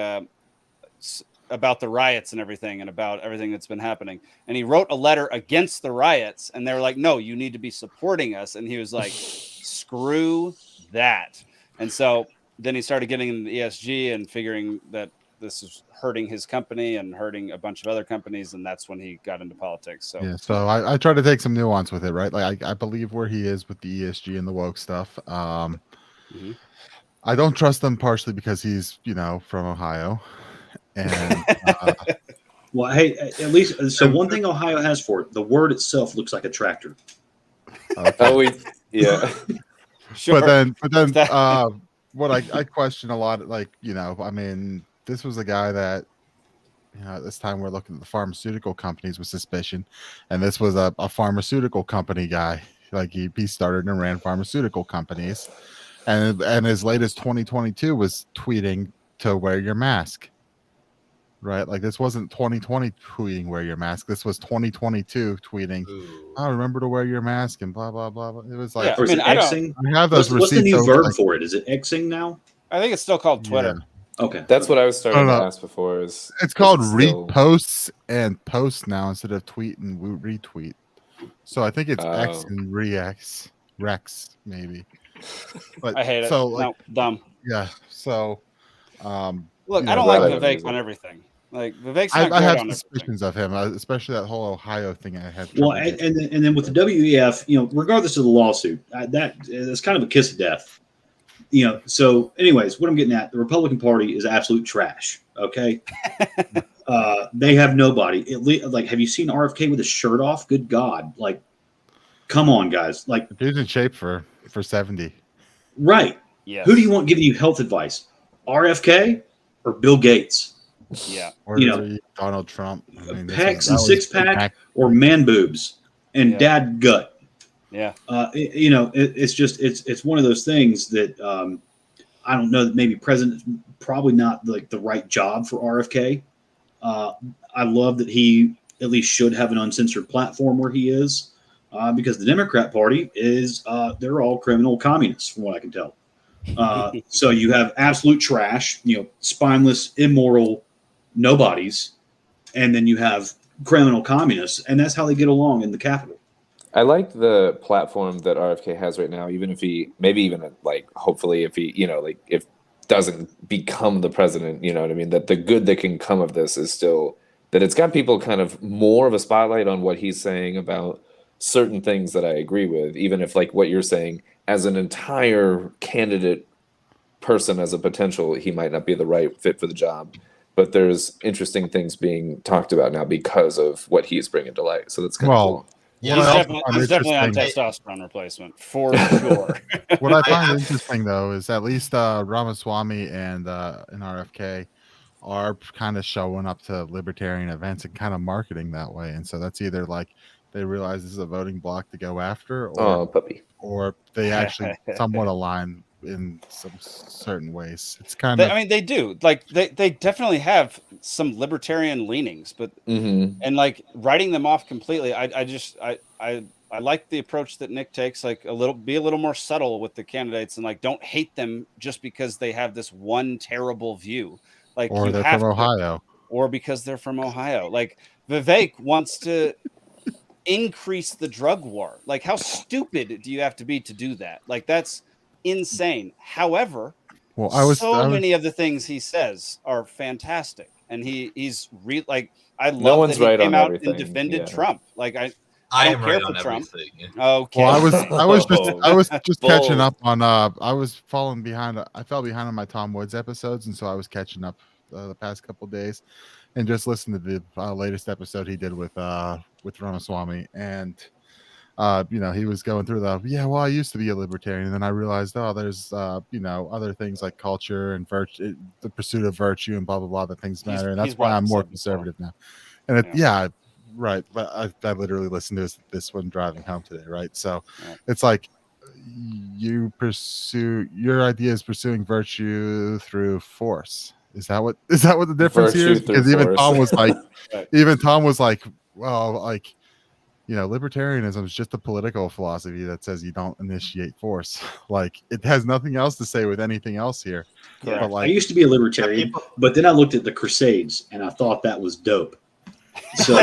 about the riots and everything and about everything that's been happening. And he wrote a letter against the riots and they were like, no, you need to be supporting us. And he was like, screw that. And so then he started getting into the ESG and figuring that this is hurting his company and hurting a bunch of other companies. And that's when he got into politics. So, yeah, so I try to take some nuance with it, right? Like I believe where he is with the ESG and the woke stuff. I don't trust him partially because he's, from Ohio. And well, hey, at least so one thing Ohio has for it, the word itself looks like a tractor. Okay. Yeah. Sure. But then what I question a lot, like, I mean, this was a guy that, at this time we're looking at the pharmaceutical companies with suspicion, and this was a pharmaceutical company guy. Like he started and ran pharmaceutical companies, and as late as 2022 was tweeting to wear your mask. Right, like this wasn't 2020 tweeting wear your mask. This was 2022 tweeting. Oh, remember to wear your mask and blah blah blah. It was like, is it Xing? I have those what's receipts. the new verb for it? Is it Xing now? I think it's still called Twitter. Yeah. Okay, that's what I was starting to ask before. It's called reposts and post now instead of tweet and retweet. So I think it's X and Rex maybe. But I hate it. So no, dumb. Yeah. So look, I don't like Vivek on everything. Like Vivek's not I have on suspicions of him, especially that whole Ohio thing. I had. Well, and then with the WEF, regardless of the lawsuit, that's kind of a kiss of death. So anyways, what I'm getting at, the Republican Party is absolute trash. Okay. They have nobody. Like, have you seen RFK with his shirt off? Good God. Like, come on, guys. Like, the dude's in shape for 70. Right. Yeah. Who do you want giving you health advice? RFK or Bill Gates? Yeah. Or Donald Trump. I mean, pecs and six pack or man boobs and dad gut. Yeah. It's one of those things that I don't know that maybe president probably not like the right job for RFK. I love that he at least should have an uncensored platform where he is, because the Democrat Party is they're all criminal communists from what I can tell. So you have absolute trash, spineless, immoral nobodies, and then you have criminal communists, and that's how they get along in the Capitol. I like the platform that RFK has right now, even if he, maybe even like, hopefully if he, if doesn't become the president, you know what I mean? That the good that can come of this is still that it's got people kind of more of a spotlight on what he's saying about certain things that I agree with, even if like what you're saying as an entire candidate person, as a potential, he might not be the right fit for the job. But there's interesting things being talked about now because of what he's bringing to light. So that's kind of cool. Yeah, he's definitely on testosterone replacement for sure. What I find interesting though is at least Ramaswamy and RFK are kind of showing up to libertarian events and kind of marketing that way, and so that's either like they realize this is a voting block to go after, or they actually somewhat align in some certain ways. It's kind of, I mean, they do, like they definitely have some libertarian leanings, but and like writing them off completely. I like the approach that Nick takes, like be a little more subtle with the candidates, and like don't hate them just because they have this one terrible view, like or they're from Ohio, or because they're from Ohio. Like Vivek wants to increase the drug war. Like, how stupid do you have to be to do that? Like, that's insane. However, many of the things he says are fantastic, and he's like, I love that he came out and defended Trump. Like, I don't care for Trump. Okay. Well, I was just catching up on I was falling behind. I fell behind on my Tom Woods episodes, and so I was catching up the past couple days, and just listened to the latest episode he did with Ramaswamy, and he was going through I used to be a libertarian, and then I realized there's other things like culture and virtue, the pursuit of virtue, and blah blah blah, that things matter, and that's why I'm more conservative now. And right, but I literally listened to this one driving home today, right? So it's like your idea is pursuing virtue through force. Is that what the difference here is? Because even Tom was like, well, like, libertarianism is just a political philosophy that says you don't initiate force. Like, it has nothing else to say with anything else here. Yeah. But like, I used to be a libertarian, but then I looked at the Crusades and I thought that was dope. So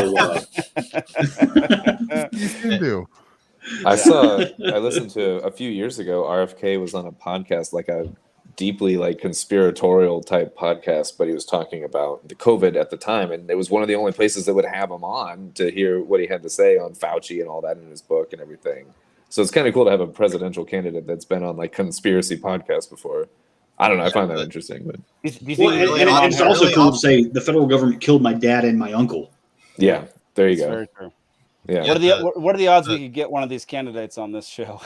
you do. I listened to a few years ago, RFK was on a podcast, like a deeply like conspiratorial type podcast, but he was talking about the COVID at the time, and it was one of the only places that would have him on to hear what he had to say on Fauci and all that in his book and everything. So it's kind of cool to have a presidential candidate that's been on like conspiracy podcasts before. I don't know. I find that interesting. But it's also cool to say the federal government killed my dad and my uncle. Yeah, there you go. Very true. Yeah. What are the odds we could get one of these candidates on this show?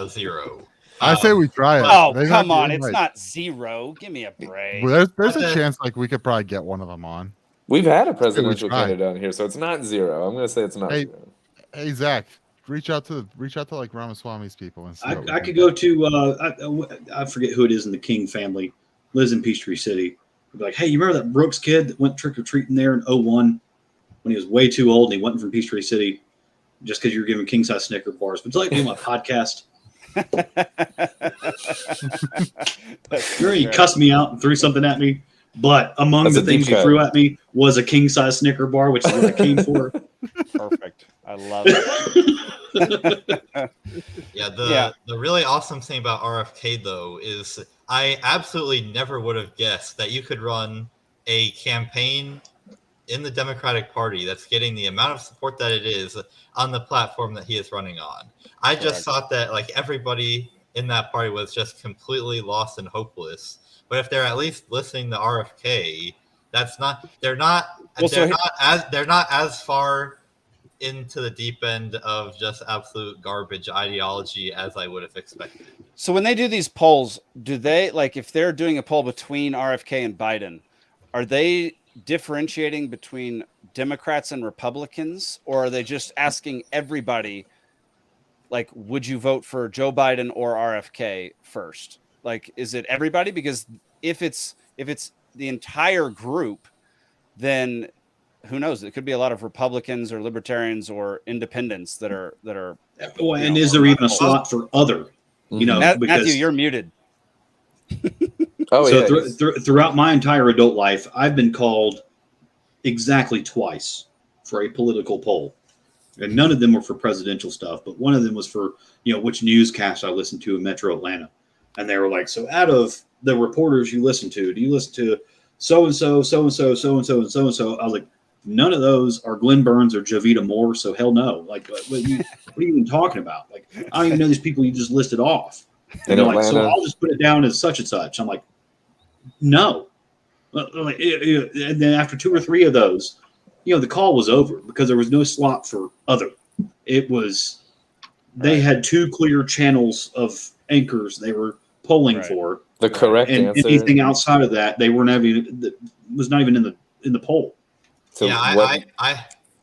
0. I say we try it. Oh, come on. It's not 0. Give me a break. Well, there's a chance like we could probably get one of them on. We've had a presidential candidate on here, so it's not 0. I'm going to say it's not 0. Hey, Zach, reach out to like Ramaswamy's people. And I could go to, I forget who it is in the King family, lives in Peachtree City. Be like, hey, you remember that Brooks kid that went trick-or-treating there in 2001 when he was way too old and he went from Peachtree City just because you were giving king-size Snicker bars? Would you like to do my podcast? He cussed me out and threw something at me, but among the things you threw at me was a king-size Snicker bar, which is what I came for. Perfect. I love it. The really awesome thing about RFK though is I absolutely never would have guessed that you could run a campaign in the Democratic Party that's getting the amount of support that it is on the platform that he is running on. I just thought that like everybody in that party was just completely lost and hopeless. But if they're at least listening to RFK, they're not as far into the deep end of just absolute garbage ideology as I would have expected. So when they do these polls, do they, like, if they're doing a poll between RFK and Biden, are they differentiating between Democrats and Republicans, or are they just asking everybody like, would you vote for Joe Biden or RFK first? Like, is it everybody? Because if it's the entire group, then who knows? It could be a lot of Republicans or Libertarians or independents that are. Well, and is there even a slot for other? You know, Matthew, because you're muted. Throughout my entire adult life, I've been called exactly twice for a political poll, and none of them were for presidential stuff. But one of them was for which newscast I listened to in Metro Atlanta, and they were like, "So out of the reporters you listen to, do you listen to so and so, so and so, so and so, and so and so?" I was like, none of those are Glenn Burns or Jovita Moore, so hell no. Like, what are you even talking about? Like, I don't even know these people you just listed off. And they're like, so I'll just put it down as such and such. I'm like, no. And then after 2 or 3 of those, the call was over because there was no slot for other. It was, they had 2 clear channels of anchors they were polling for. The correct and answer. Anything outside of that, they weren't having, was not even in the poll. So yeah,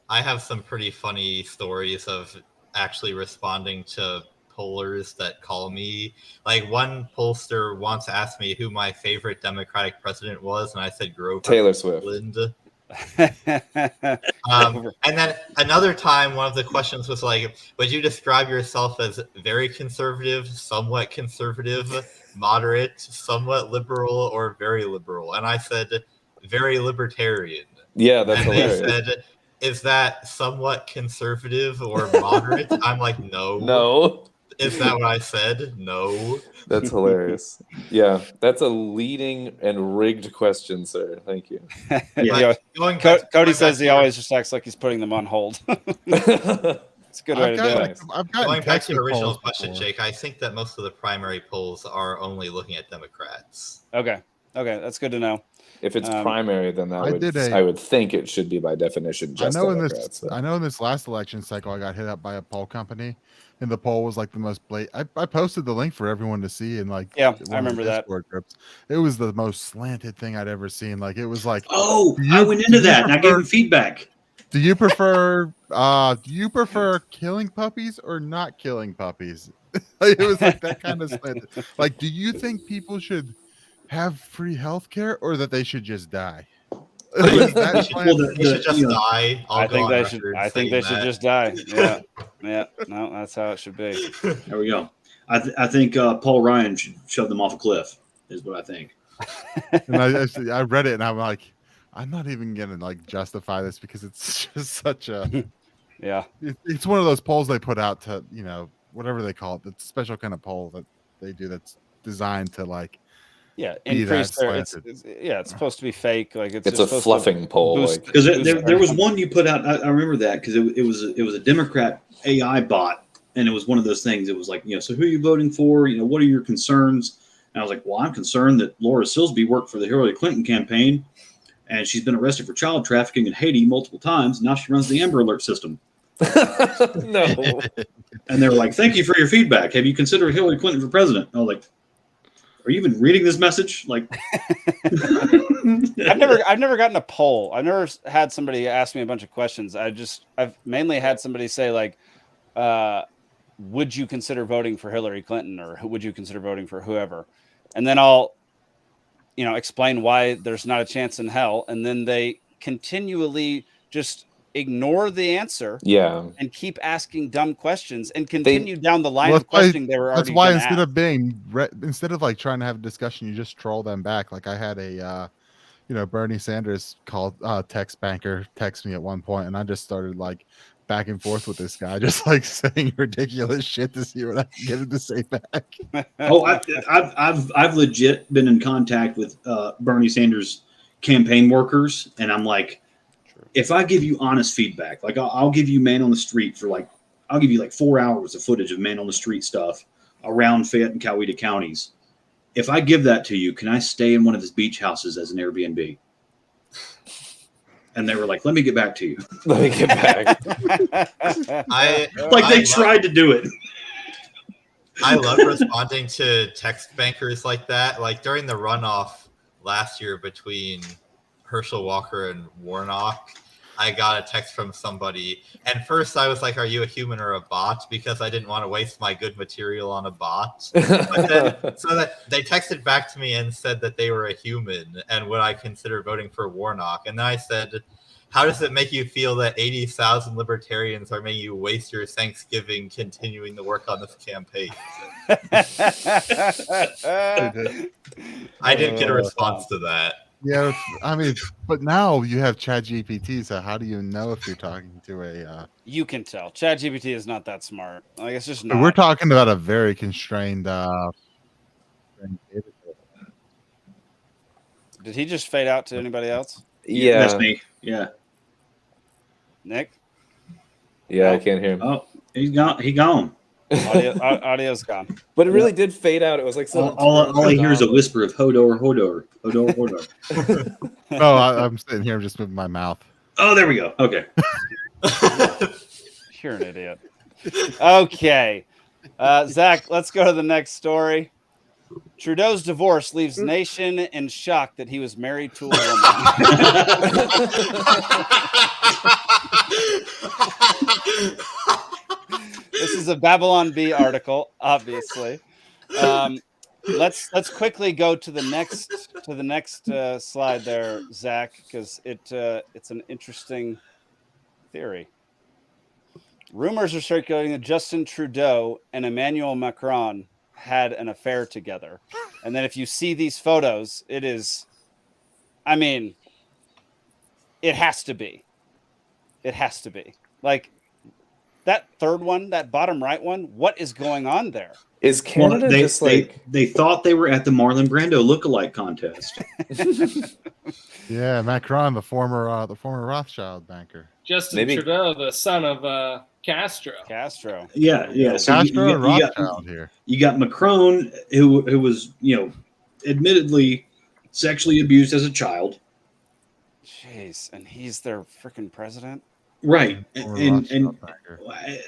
I have some pretty funny stories of actually responding to pollers that call me. Like, one pollster once asked me who my favorite Democratic president was, and I said Grover Taylor Swift. Cleveland. And then another time, one of the questions was like, would you describe yourself as very conservative, somewhat conservative, moderate, somewhat liberal, or very liberal? And I said very libertarian. Yeah, that's and hilarious. They said, is that somewhat conservative or moderate? I'm like, no. No. Is that what I said? No. That's hilarious. Yeah, that's a leading and rigged question, sir. Thank you. Cody says he always just acts like he's putting them on hold. It's a good way to do it. Going back to your original question, Jake, I think that most of the primary polls are only looking at Democrats. Okay, that's good to know. If it's primary, then I would think it should be by definition just Democrats. I know in this last election cycle, I got hit up by a poll company, and the poll was like the most blatant. I posted the link for everyone to see, and like, I remember that. Groups. It was the most slanted thing I'd ever seen. Like, it was like, I went into that and I gave him feedback. Do you prefer killing puppies or not killing puppies? It was like that kind of slanted. Like, do you think people should have free health care or that they should just die? They should just die. I think they should just die. Yeah. No, that's how it should be. There we go. I think Paul Ryan should shove them off a cliff, is what I think. And I read it and I'm like, I'm not even gonna like justify this because it's just such a it's one of those polls they put out to whatever they call it, the special kind of poll that they do that's designed to like increase their it's supposed to be fake. Like it's a fluffing poll. Because there was one you put out. I remember that because it was a Democrat AI bot, and it was one of those things. It was like, so who are you voting for? What are your concerns? And I was like, well, I'm concerned that Laura Silsby worked for the Hillary Clinton campaign, and she's been arrested for child trafficking in Haiti multiple times. Now she runs the Amber Alert system. No. And they were like, thank you for your feedback. Have you considered Hillary Clinton for president? I was like, are you even reading this message? Like, I've never gotten a poll. I've never had somebody ask me a bunch of questions. I've mainly had somebody say like, would you consider voting for Hillary Clinton, or would you consider voting for whoever? And then I'll, explain why there's not a chance in hell. And then they continually just ignore the answer and keep asking dumb questions and continue down the line of questioning they were already. That's why instead of like trying to have a discussion, you just troll them back. Like I had a Bernie Sanders called text banker text me at one point, and I just started like back and forth with this guy, just like saying ridiculous shit to see what I can get him to say back. I've legit been in contact with Bernie Sanders campaign workers, and I'm like, if I give you honest feedback, like I'll give you man on the street I'll give you like 4 hours of footage of man on the street stuff around Fayette and Coweta counties. If I give that to you, can I stay in one of his beach houses as an Airbnb? And they were like, let me get back to you. Let me get back. They tried to do it. I love responding to text bankers like that. Like during the runoff last year between Herschel Walker and Warnock, I got a text from somebody. And first I was like, are you a human or a bot? Because I didn't want to waste my good material on a bot. But then, so that they texted back to me and said that they were a human and would I consider voting for Warnock. And then I said, how does it make you feel that 80,000 libertarians are making you waste your Thanksgiving continuing to work on this campaign? I didn't get a response to that. Yeah, I mean, but now you have ChatGPT, so how do you know if you're talking to a... You can tell. ChatGPT is not that smart. Like, it's just not. We're talking about a very constrained... Did he just fade out to anybody else? Yeah. That's me. Yeah. Nick? Yeah, I can't hear him. Oh, he's gone. He gone. Audio's gone. But it really did fade out. It was like all I hear is a whisper of Hodor, Hodor, Hodor, Hodor. Oh, I'm sitting here just moving my mouth. Oh, there we go. Okay. You're an idiot. Okay. Zach, let's go to the next story. Trudeau's divorce leaves nation in shock that he was married to a woman. This is a Babylon Bee article, obviously. Let's quickly go to the next slide there, Zach, because it's an interesting theory. Rumors are circulating that Justin Trudeau and Emmanuel Macron had an affair together, and then if you see these photos, it is, I mean, it has to be like that third one, that bottom right one. What is going on there? Is Canada they thought they were at the Marlon Brando lookalike contest. Yeah, Macron, the former Rothschild banker. Justin Trudeau, the son of Castro. Yeah. So Castro and Rothschild here. You got Macron, who was, admittedly sexually abused as a child. Jeez, and he's their freaking president. Right. And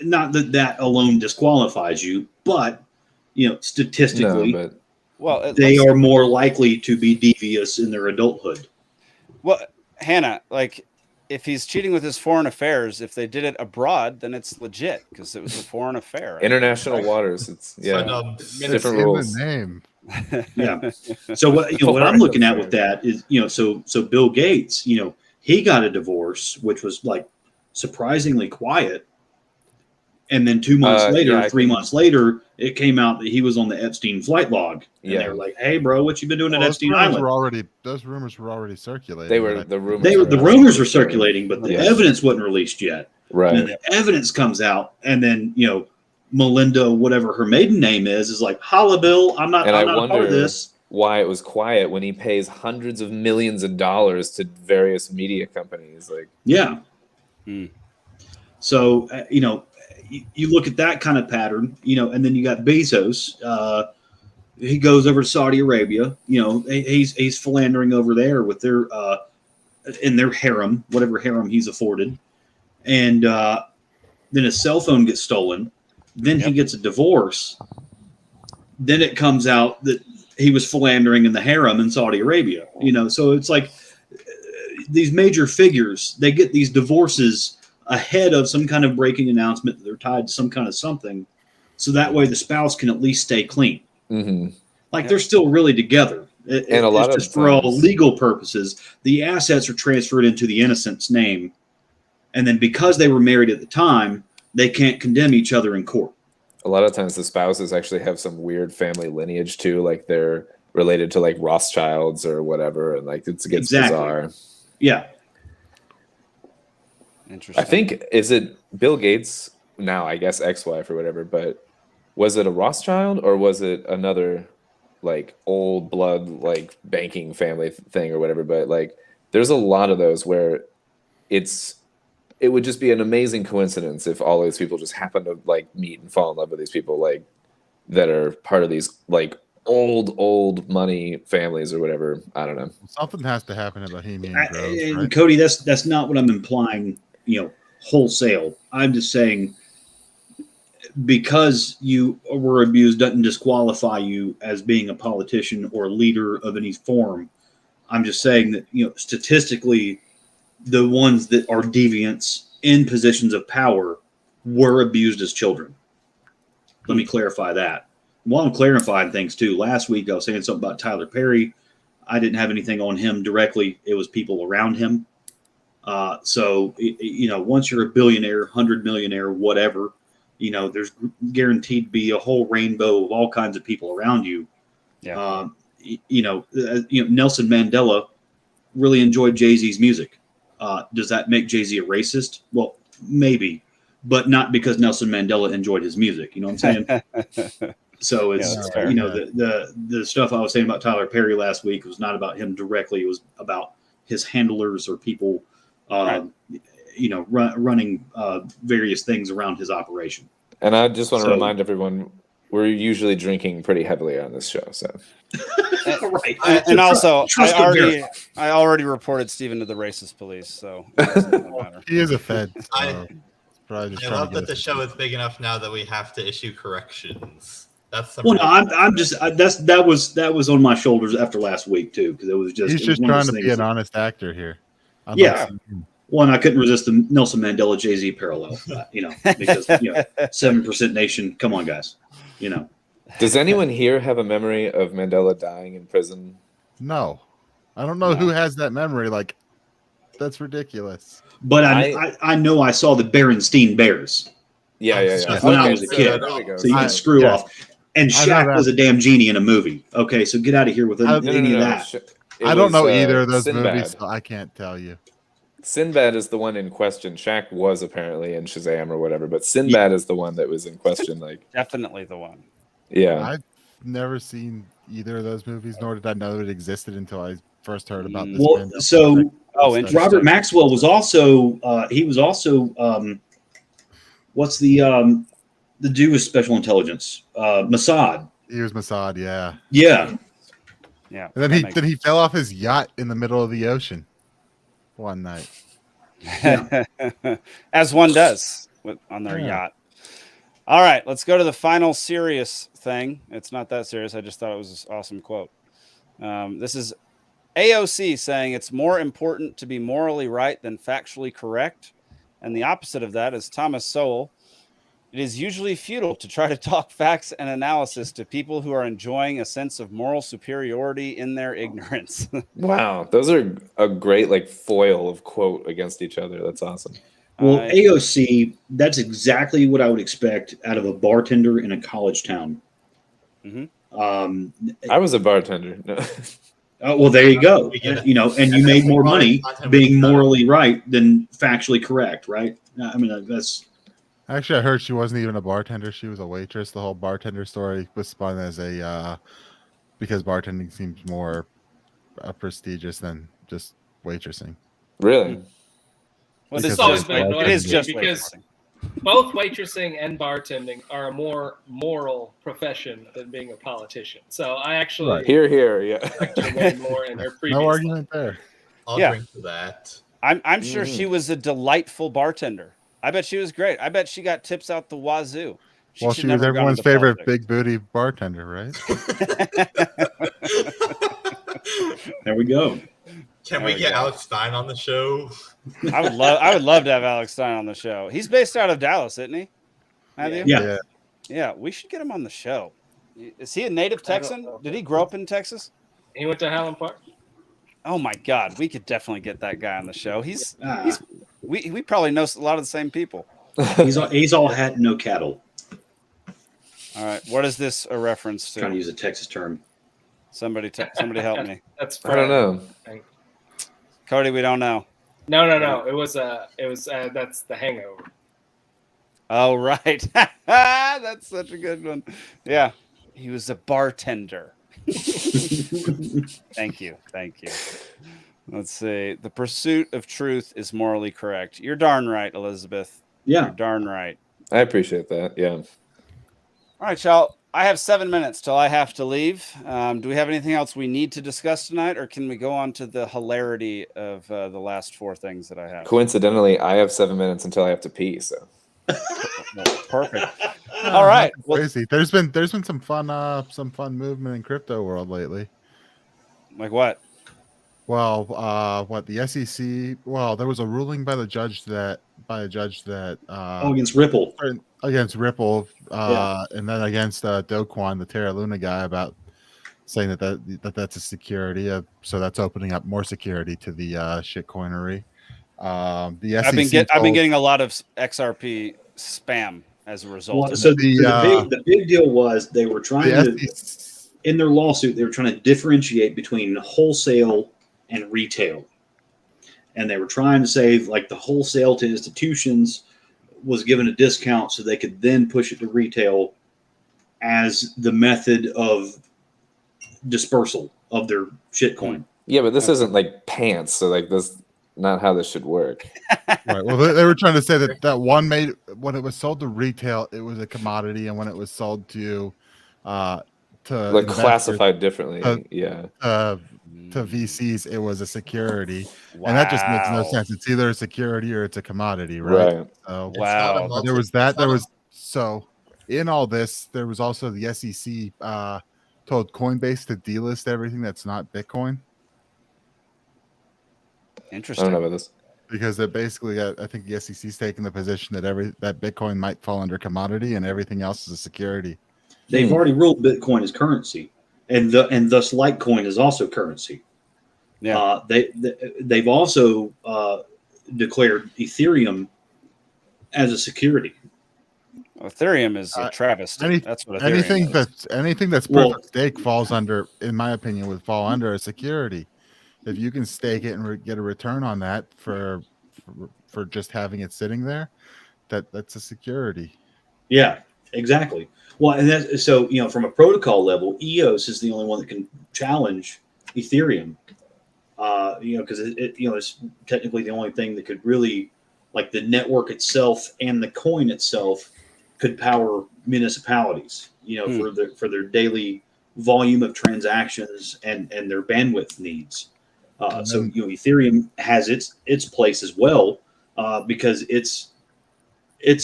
not that alone disqualifies you, but statistically, they are more likely to be devious in their adulthood. Well, Hannah, like, if he's cheating with his foreign affairs, if they did it abroad, then it's legit because it was a foreign affair. International waters. It's different rules. The name. Yeah. So what I'm looking at with that is, so Bill Gates, he got a divorce, which was like surprisingly quiet. And then 2 months later, 3 months later, it came out that he was on the Epstein flight log. And they were like, "Hey, bro, what you been doing at Epstein Island?" Those rumors were already circulating. The rumors were circulating, but the evidence wasn't released yet. Right. And the evidence comes out, and then Melinda, whatever her maiden name is like, "Holla, Bill, I'm not part of this." Why it was quiet when he pays hundreds of millions of dollars to various media companies, like So you look at that kind of pattern, and then you got Bezos. He goes over to Saudi Arabia. He's philandering over there with their in their harem, whatever harem he's afforded, and then his cell phone gets stolen. Then he gets a divorce. Then it comes out that he was philandering in the harem in Saudi Arabia. So it's like these major figures, they get these divorces ahead of some kind of breaking announcement that they're tied to some kind of something, so that way the spouse can at least stay clean. Mm-hmm. Like they're still really together. And a lot of just for all legal purposes, the assets are transferred into the innocent's name, and then because they were married at the time, they can't condemn each other in court. A lot of times the spouses actually have some weird family lineage too, like they're related to like Rothschilds or whatever, and like it gets bizarre. Yeah. Interesting. I think, is it Bill Gates now, I guess ex-wife or whatever, but was it a Rothschild or was it another like old blood, like banking family thing or whatever? But like, there's a lot of those where it would just be an amazing coincidence if all these people just happen to like meet and fall in love with these people, like that are part of these like old money families or whatever. I don't know. Something has to happen at Bohemian Grove, And right? Cody, that's not what I'm implying, wholesale. I'm just saying because you were abused doesn't disqualify you as being a politician or a leader of any form. I'm just saying that, statistically, the ones that are deviants in positions of power were abused as children. Let me clarify that. While I'm clarifying things too, last week I was saying something about Tyler Perry. I didn't have anything on him directly. It was people around him. So, once you're a billionaire, 100 millionaire, whatever, there's guaranteed to be a whole rainbow of all kinds of people around you. Yeah. Nelson Mandela really enjoyed Jay-Z's music. Does that make Jay-Z a racist? Well, maybe, but not because Nelson Mandela enjoyed his music. You know what I'm saying? So it's, the stuff I was saying about Tyler Perry last week was not about him directly. It was about his handlers or people, running various things around his operation. And I just want to remind everyone, we're usually drinking pretty heavily on this show. So, right. And also, I already reported Stephen to the racist police. So it doesn't matter. He is a Fed. I love that the show is big enough now that we have to issue corrections. That's that was on my shoulders after last week too, because it was just he's just trying to be an honest actor here. One, I couldn't resist the Nelson Mandela Jay-Z parallel, because 7% nation. Come on, guys. Does anyone here have a memory of Mandela dying in prison? No, I don't know who has that memory. Like, that's ridiculous. But I know I saw the Berenstein Bears. Yeah. When I was a kid, so you can screw off. And Shaq was a damn genie in a movie. Okay, so get out of here with any of that. I don't know either of those movies, so I can't tell you. Sinbad is the one in question. Shaq was apparently in Shazam or whatever, but Sinbad is the one that was in question. Like, definitely the one. Yeah, I've never seen either of those movies, nor did I know it existed until I first heard about this. Well, so Robert Maxwell was also what's the dude with special intelligence? Mossad. He was Mossad, yeah. Yeah. And then he fell off his yacht in the middle of the ocean one night. As one does on their yacht. All right, let's go to the final serious thing. It's not that serious. I just thought it was an awesome quote. This is AOC saying it's more important to be morally right than factually correct. And the opposite of that is Thomas Sowell. It is usually futile to try to talk facts and analysis to people who are enjoying a sense of moral superiority in their ignorance. Wow, those are a great foil of quote against each other. That's awesome. Well, AOC, that's exactly what I would expect out of a bartender in a college town. Mm-hmm. I was a bartender. No. Well, there you go. And you made more money being morally right than factually correct, right? I mean, that's... Actually, I heard she wasn't even a bartender. She was a waitress. The whole bartender story was spun as because bartending seems more prestigious than just waitressing. Really? Well, this has always been annoying because both waitressing and bartending are a more moral profession than being a politician. So I actually here, yeah. respect her way more in her previous no argument there. I'll drink to that. I'm sure she was a delightful bartender. I bet she was great. I bet she got tips out the wazoo. She was everyone's favorite big booty bartender, right? There we go. Can we get Alex Stein on the show? I would love to have Alex Stein on the show. He's based out of Dallas, isn't he? Yeah. We should get him on the show. Is he a native Texan? Did he grow up in Texas? He went to Highland Park. Oh my God, we could definitely get that guy on the show. We probably know a lot of the same people. He's all hat, no cattle. All right, what is this a reference to? Trying to use a Texas term. Somebody help me. That's I don't know. Cody, we don't know. No. It was that's The Hangover. Oh right, that's such a good one. Yeah, he was a bartender. Thank you. Let's see. The pursuit of truth is morally correct. You're darn right, Elizabeth. Yeah. You're darn right. I appreciate that. Yeah. All right, y'all. I have 7 minutes till I have to leave. Do we have anything else we need to discuss tonight, or can we go on to the hilarity of the last 4 things that I have? Coincidentally, I have 7 minutes until I have to pee. So. Perfect. All right. Crazy. There's been some fun movement in crypto world lately. Like what? Well, what the SEC? Well, there was a ruling by a judge that against Ripple. And then against Do Kwon, the Terra Luna guy, about saying that's a security. So that's opening up more security to the shitcoinery. The SEC I've been getting a lot of XRP spam as a result. Well, of so it. the big deal was they were trying in their lawsuit, they were trying to differentiate between wholesale and retail. And they were trying to say, like, the wholesale to institutions was given a discount so they could then push it to retail as the method of dispersal of their shitcoin. Yeah, but this isn't like pants, so like this not how this should work. Right. Well, they were trying to say that one made, when it was sold to retail, it was a commodity, and when it was sold to like classified differently, to VCs, it was a security. Wow. And that just makes no sense. It's either a security or it's a commodity, right? So, wow. There was that. There was, so in all this, there was also the SEC told Coinbase to delist everything that's not Bitcoin. Interesting. I don't know about this. Because they basically, I think the SEC's taking the position that Bitcoin might fall under commodity and everything else is a security. They've already ruled Bitcoin as currency, and thus Litecoin is also currency. Yeah. They've also declared Ethereum as a security. Ethereum is a travesty. That's what Ethereum is. Anything that's proof of stake falls under, in my opinion, would fall under a security. If you can stake it and get a return on that for just having it sitting there, that's a security. Yeah, exactly. Well, and that's, so, you know, from a protocol level, EOS is the only one that can challenge Ethereum. You know, because it's technically the only thing that could really, like, the network itself and the coin itself could power municipalities, you know, for their daily volume of transactions and their bandwidth needs. So, you know, Ethereum has its place as well, because it's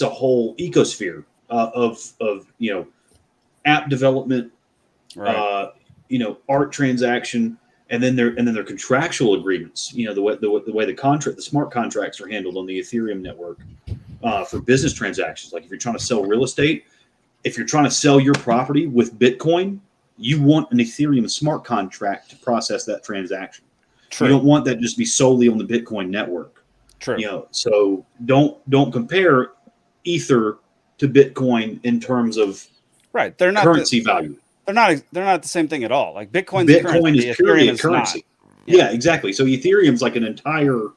a whole ecosphere of you know, app development, right. You know, art transaction, and then their contractual agreements. You know, the way the smart contracts are handled on the Ethereum network for business transactions. Like if you're trying to sell real estate, if you're trying to sell your property with Bitcoin, you want an Ethereum smart contract to process that transaction. True. You don't want that to just be solely on the Bitcoin network. True. You know, so don't compare Ether to Bitcoin in terms of they're not currency value. They're not the same thing at all. Like Bitcoin is purely a currency. Yeah, exactly. So Ethereum's like an entire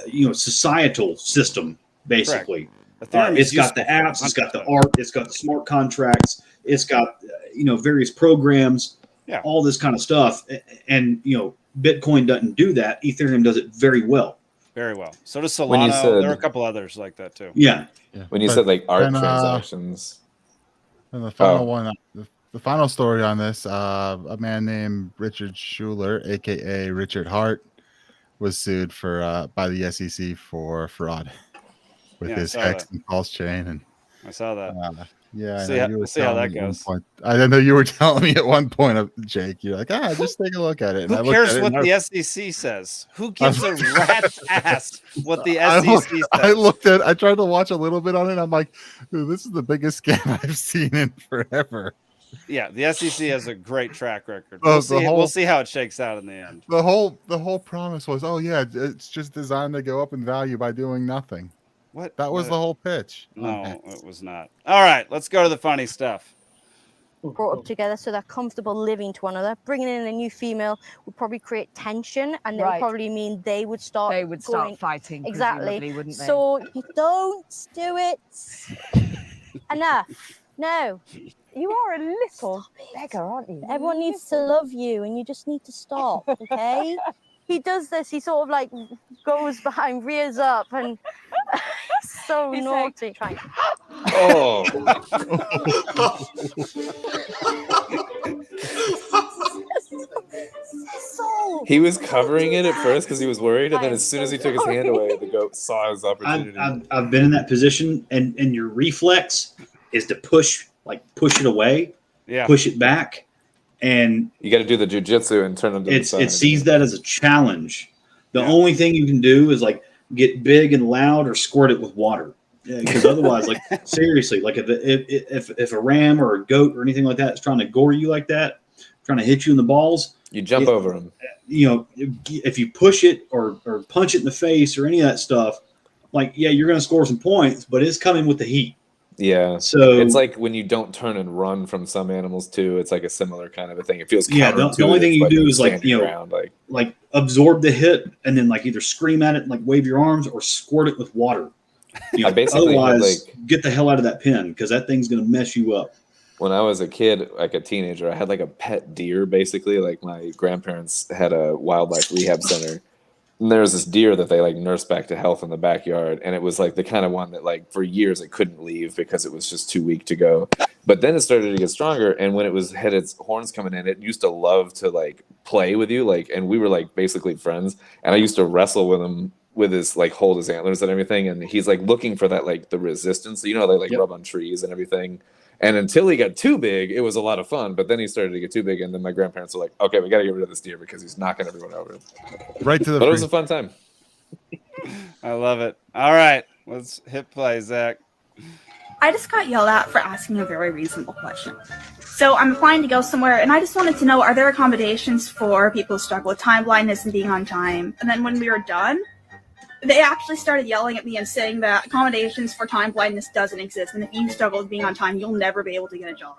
you know, societal system basically. It's got the apps, it's got the art, it's got the smart contracts, it's got you know, various programs, all this kind of stuff, and you know, Bitcoin doesn't do that. Ethereum does it very well. Very well. So does Solana. There are a couple others like that too. Yeah. When you said like art transactions. And the final one, the final story on this, a man named Richard Schuler, aka Richard Hart, was sued by the SEC for fraud with his hex and pulse chain. And I saw that. Yeah, see how that goes. I didn't know you were telling me at one point, Jake. You're like, just take a look at it. And who cares what the SEC says? Who gives a rat's ass what the SEC says? I tried to watch a little bit on it. I'm like, this is the biggest scam I've seen in forever. Yeah, the SEC has a great track record. We'll see how it shakes out in the end. The whole promise was, it's just designed to go up in value by doing nothing. What? That was the whole pitch. No, it was not. All right, let's go to the funny stuff. Brought up together so they're comfortable living to one another. Bringing in a new female would probably create tension, and that would probably mean they would start fighting. Exactly. Wouldn't they? So you don't do it. Enough. No. You are a little beggar, aren't you? Everyone needs to love you, and you just need to stop, okay? He does this. He sort of like goes behind, rears up, and so he's naughty. Like, oh. He was covering it at first because he was worried, and then as soon as he took his hand away, the goat saw his opportunity. I've been in that position, and your reflex is to push it away, push it back, And you got to do the jujitsu and turn them to the side. It sees that as a challenge. The only thing you can do is like get big and loud or squirt it with water. Because otherwise, like seriously, like if a ram or a goat or anything like that is trying to gore you like that, trying to hit you in the balls, you jump over them. You know, if you push it or punch it in the face or any of that stuff, like you're going to score some points, but it's coming with the heat. Yeah. So it's like when you don't turn and run from some animals too. It's like a similar kind of a thing. It feels the only thing you do is like around, like absorb the hit and then like either scream at it and like wave your arms or squirt it with water. You know, otherwise, get the hell out of that pen because that thing's going to mess you up. When I was a kid, like a teenager, I had like a pet deer. Basically, like my grandparents had a wildlife rehab center. And there was this deer that they like nursed back to health in the backyard. And it was like the kind of one that like for years it couldn't leave because it was just too weak to go. But then it started to get stronger. And when it was had its horns coming in, it used to love to like play with you. Like, and we were like basically friends. And I used to wrestle with him with his like hold his antlers and everything. And he's like looking for that, like the resistance, you know, they like rub on trees and everything. And until he got too big, it was a lot of fun. But then he started to get too big, and then my grandparents were like, "Okay, we got to get rid of this deer because he's knocking everyone over." Right to the. But it was a fun time. I love it. All right, let's hit play, Zach. I just got yelled at for asking a very reasonable question. So I'm applying to go somewhere, and I just wanted to know: are there accommodations for people who struggle with time blindness and being on time? And then when we were done, they actually started yelling at me and saying that accommodations for time blindness doesn't exist. And if you struggle with being on time, you'll never be able to get a job.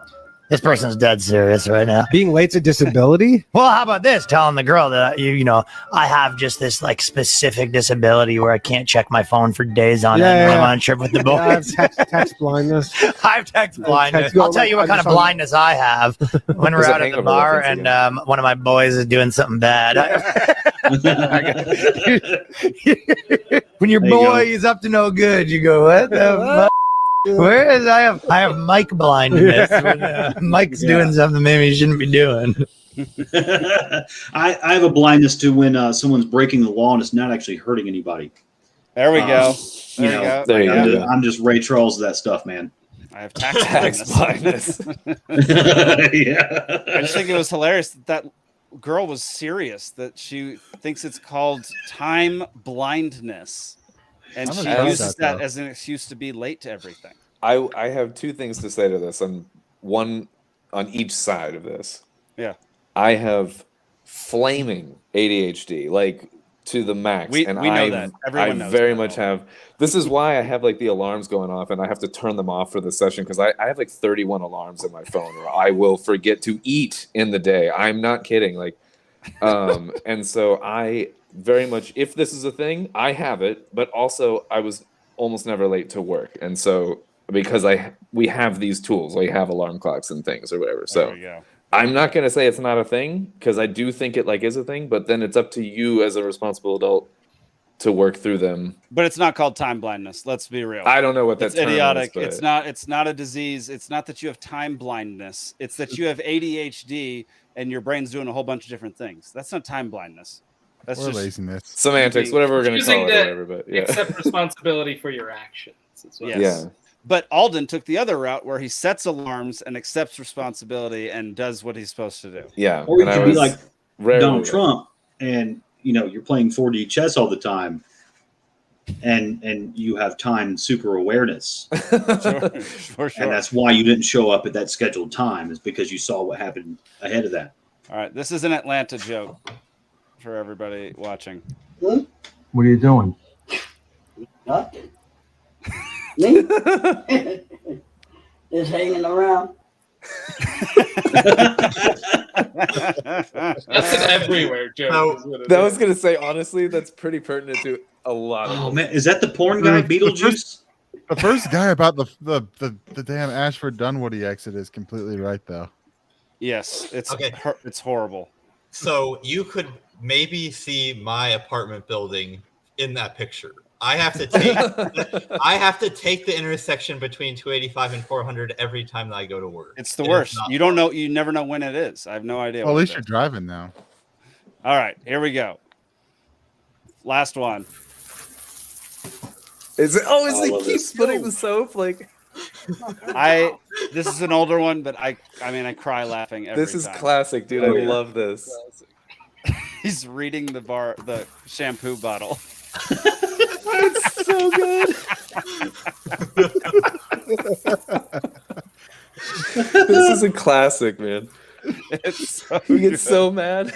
This person's dead serious right now. Being late's a disability? Well, how about this? Telling the girl that, you know, I have just this like specific disability where I can't check my phone for days on end when I'm on a trip with the boys. I have text blindness. I have text blindness. I'll tell you what kind of blindness I have when we're out at the bar and one of my boys is doing something bad. When your boy is up to no good, you go, what the fuck? Where is I have Mike blindness. When, Mike's doing something maybe he shouldn't be doing. I have a blindness to when someone's breaking the law and it's not actually hurting anybody. There we go. There you go. I'm just Ray Charles of that stuff, man. I have tax blindness. Yeah. I just think it was hilarious that girl was serious, that she thinks it's called time blindness. And she uses that as an excuse to be late to everything. I have two things to say to this, and one on each side of this. Yeah. I have flaming ADHD, like to the max. We know that. Everyone knows very much have. This is why I have like the alarms going off, and I have to turn them off for the session because I have like 31 alarms in my phone, or I will forget to eat in the day. I'm not kidding. Like, and so I very much, if this is a thing, I have it, but also I was almost never late to work. And so because we have these tools, we have alarm clocks and things or whatever. So I'm not going to say it's not a thing because I do think it like is a thing, but then it's up to you as a responsible adult to work through them. But it's not called time blindness. Let's be real. I don't know what that's idiotic. Is, It's not a disease. It's not that you have time blindness. It's that you have ADHD and your brain's doing a whole bunch of different things. That's not time blindness. That's or just laziness, semantics, whatever we're going to call it, whatever. But yeah, accept responsibility for your actions. Yes. But Alden took the other route where he sets alarms and accepts responsibility and does what he's supposed to do. Yeah, or you could be like Donald Trump, and you know you're playing 4D chess all the time, and you have time super awareness. Sure. And that's why you didn't show up at that scheduled time, is because you saw what happened ahead of that. All right, this is an Atlanta joke for everybody watching. What are you doing? Nothing. Me? Just hanging around. That's an everywhere joke. That was going to say, honestly, that's pretty pertinent to a lot of. Oh man, is that the porn guy, Beetlejuice? The first guy about the damn Ashford Dunwoody exit is completely right, though. Yes, it's horrible. So you could maybe see my apartment building in that picture. I have to take the intersection between 285 and 400 every time that I go to work. It's the worst. You don't know. You never know when it is. I have no idea. Well, at least you're driving now. All right, here we go. Last one. Is it? Oh, is he keep splitting the soap? Like, I This is an older one, but I cry laughing every This is time. classic, dude. I love this. He's reading the shampoo bottle. It's so good. This is a classic, man. It's so He gets good. so mad.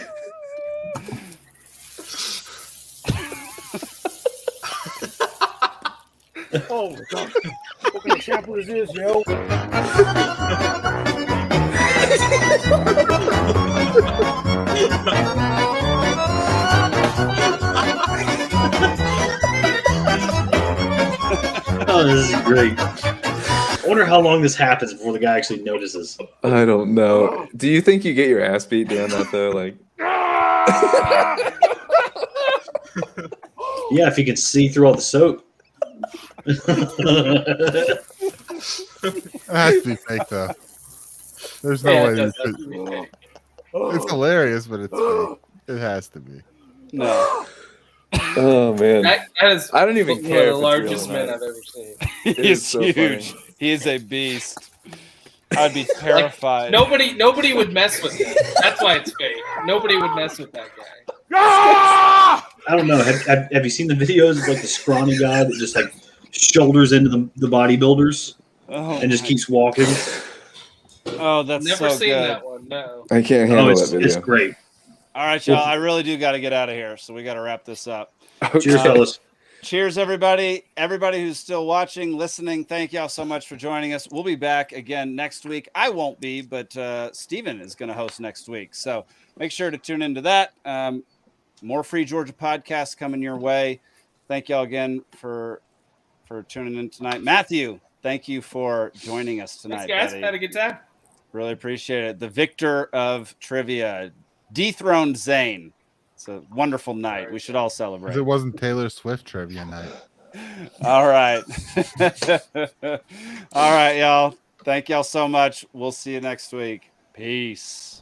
Oh my god. What kind of shampoo is this, yo? Oh, this is great. I wonder how long this happens before the guy actually notices. I don't know. Do you think you get your ass beat doing that though? Like, yeah, if you can see through all the soap. It has to be fake though. There's no way you could. It's hilarious, but it's fake. It has to be. No. oh man, That is I don't even one care. of the if it's largest real or men not. I've ever seen. It He's is so huge. funny. He is a beast. I'd be terrified. Nobody would mess with him. That's why it's fake. Nobody would mess with that guy. I don't know. Have you seen the videos of like the scrawny guy that just like shoulders into the bodybuilders and just keeps walking? Oh, that's Never so seen good. that one. No. I can't handle that video. It's great. All right, y'all. I really do got to get out of here, so we got to wrap this up. Cheers, fellas. Cheers, everybody. Everybody who's still watching, listening, thank y'all so much for joining us. We'll be back again next week. I won't be, but Steven is going to host next week. So make sure to tune into that. More Free Georgia podcasts coming your way. Thank y'all again for tuning in tonight. Matthew, thank you for joining us tonight. Thanks, guys. buddy. Had a good time. Really appreciate it. The victor of trivia, dethroned Zane. It's a wonderful night. We should all celebrate. 'Cause it wasn't Taylor Swift trivia night. All right. All right, y'all. Thank y'all so much. We'll see you next week. Peace.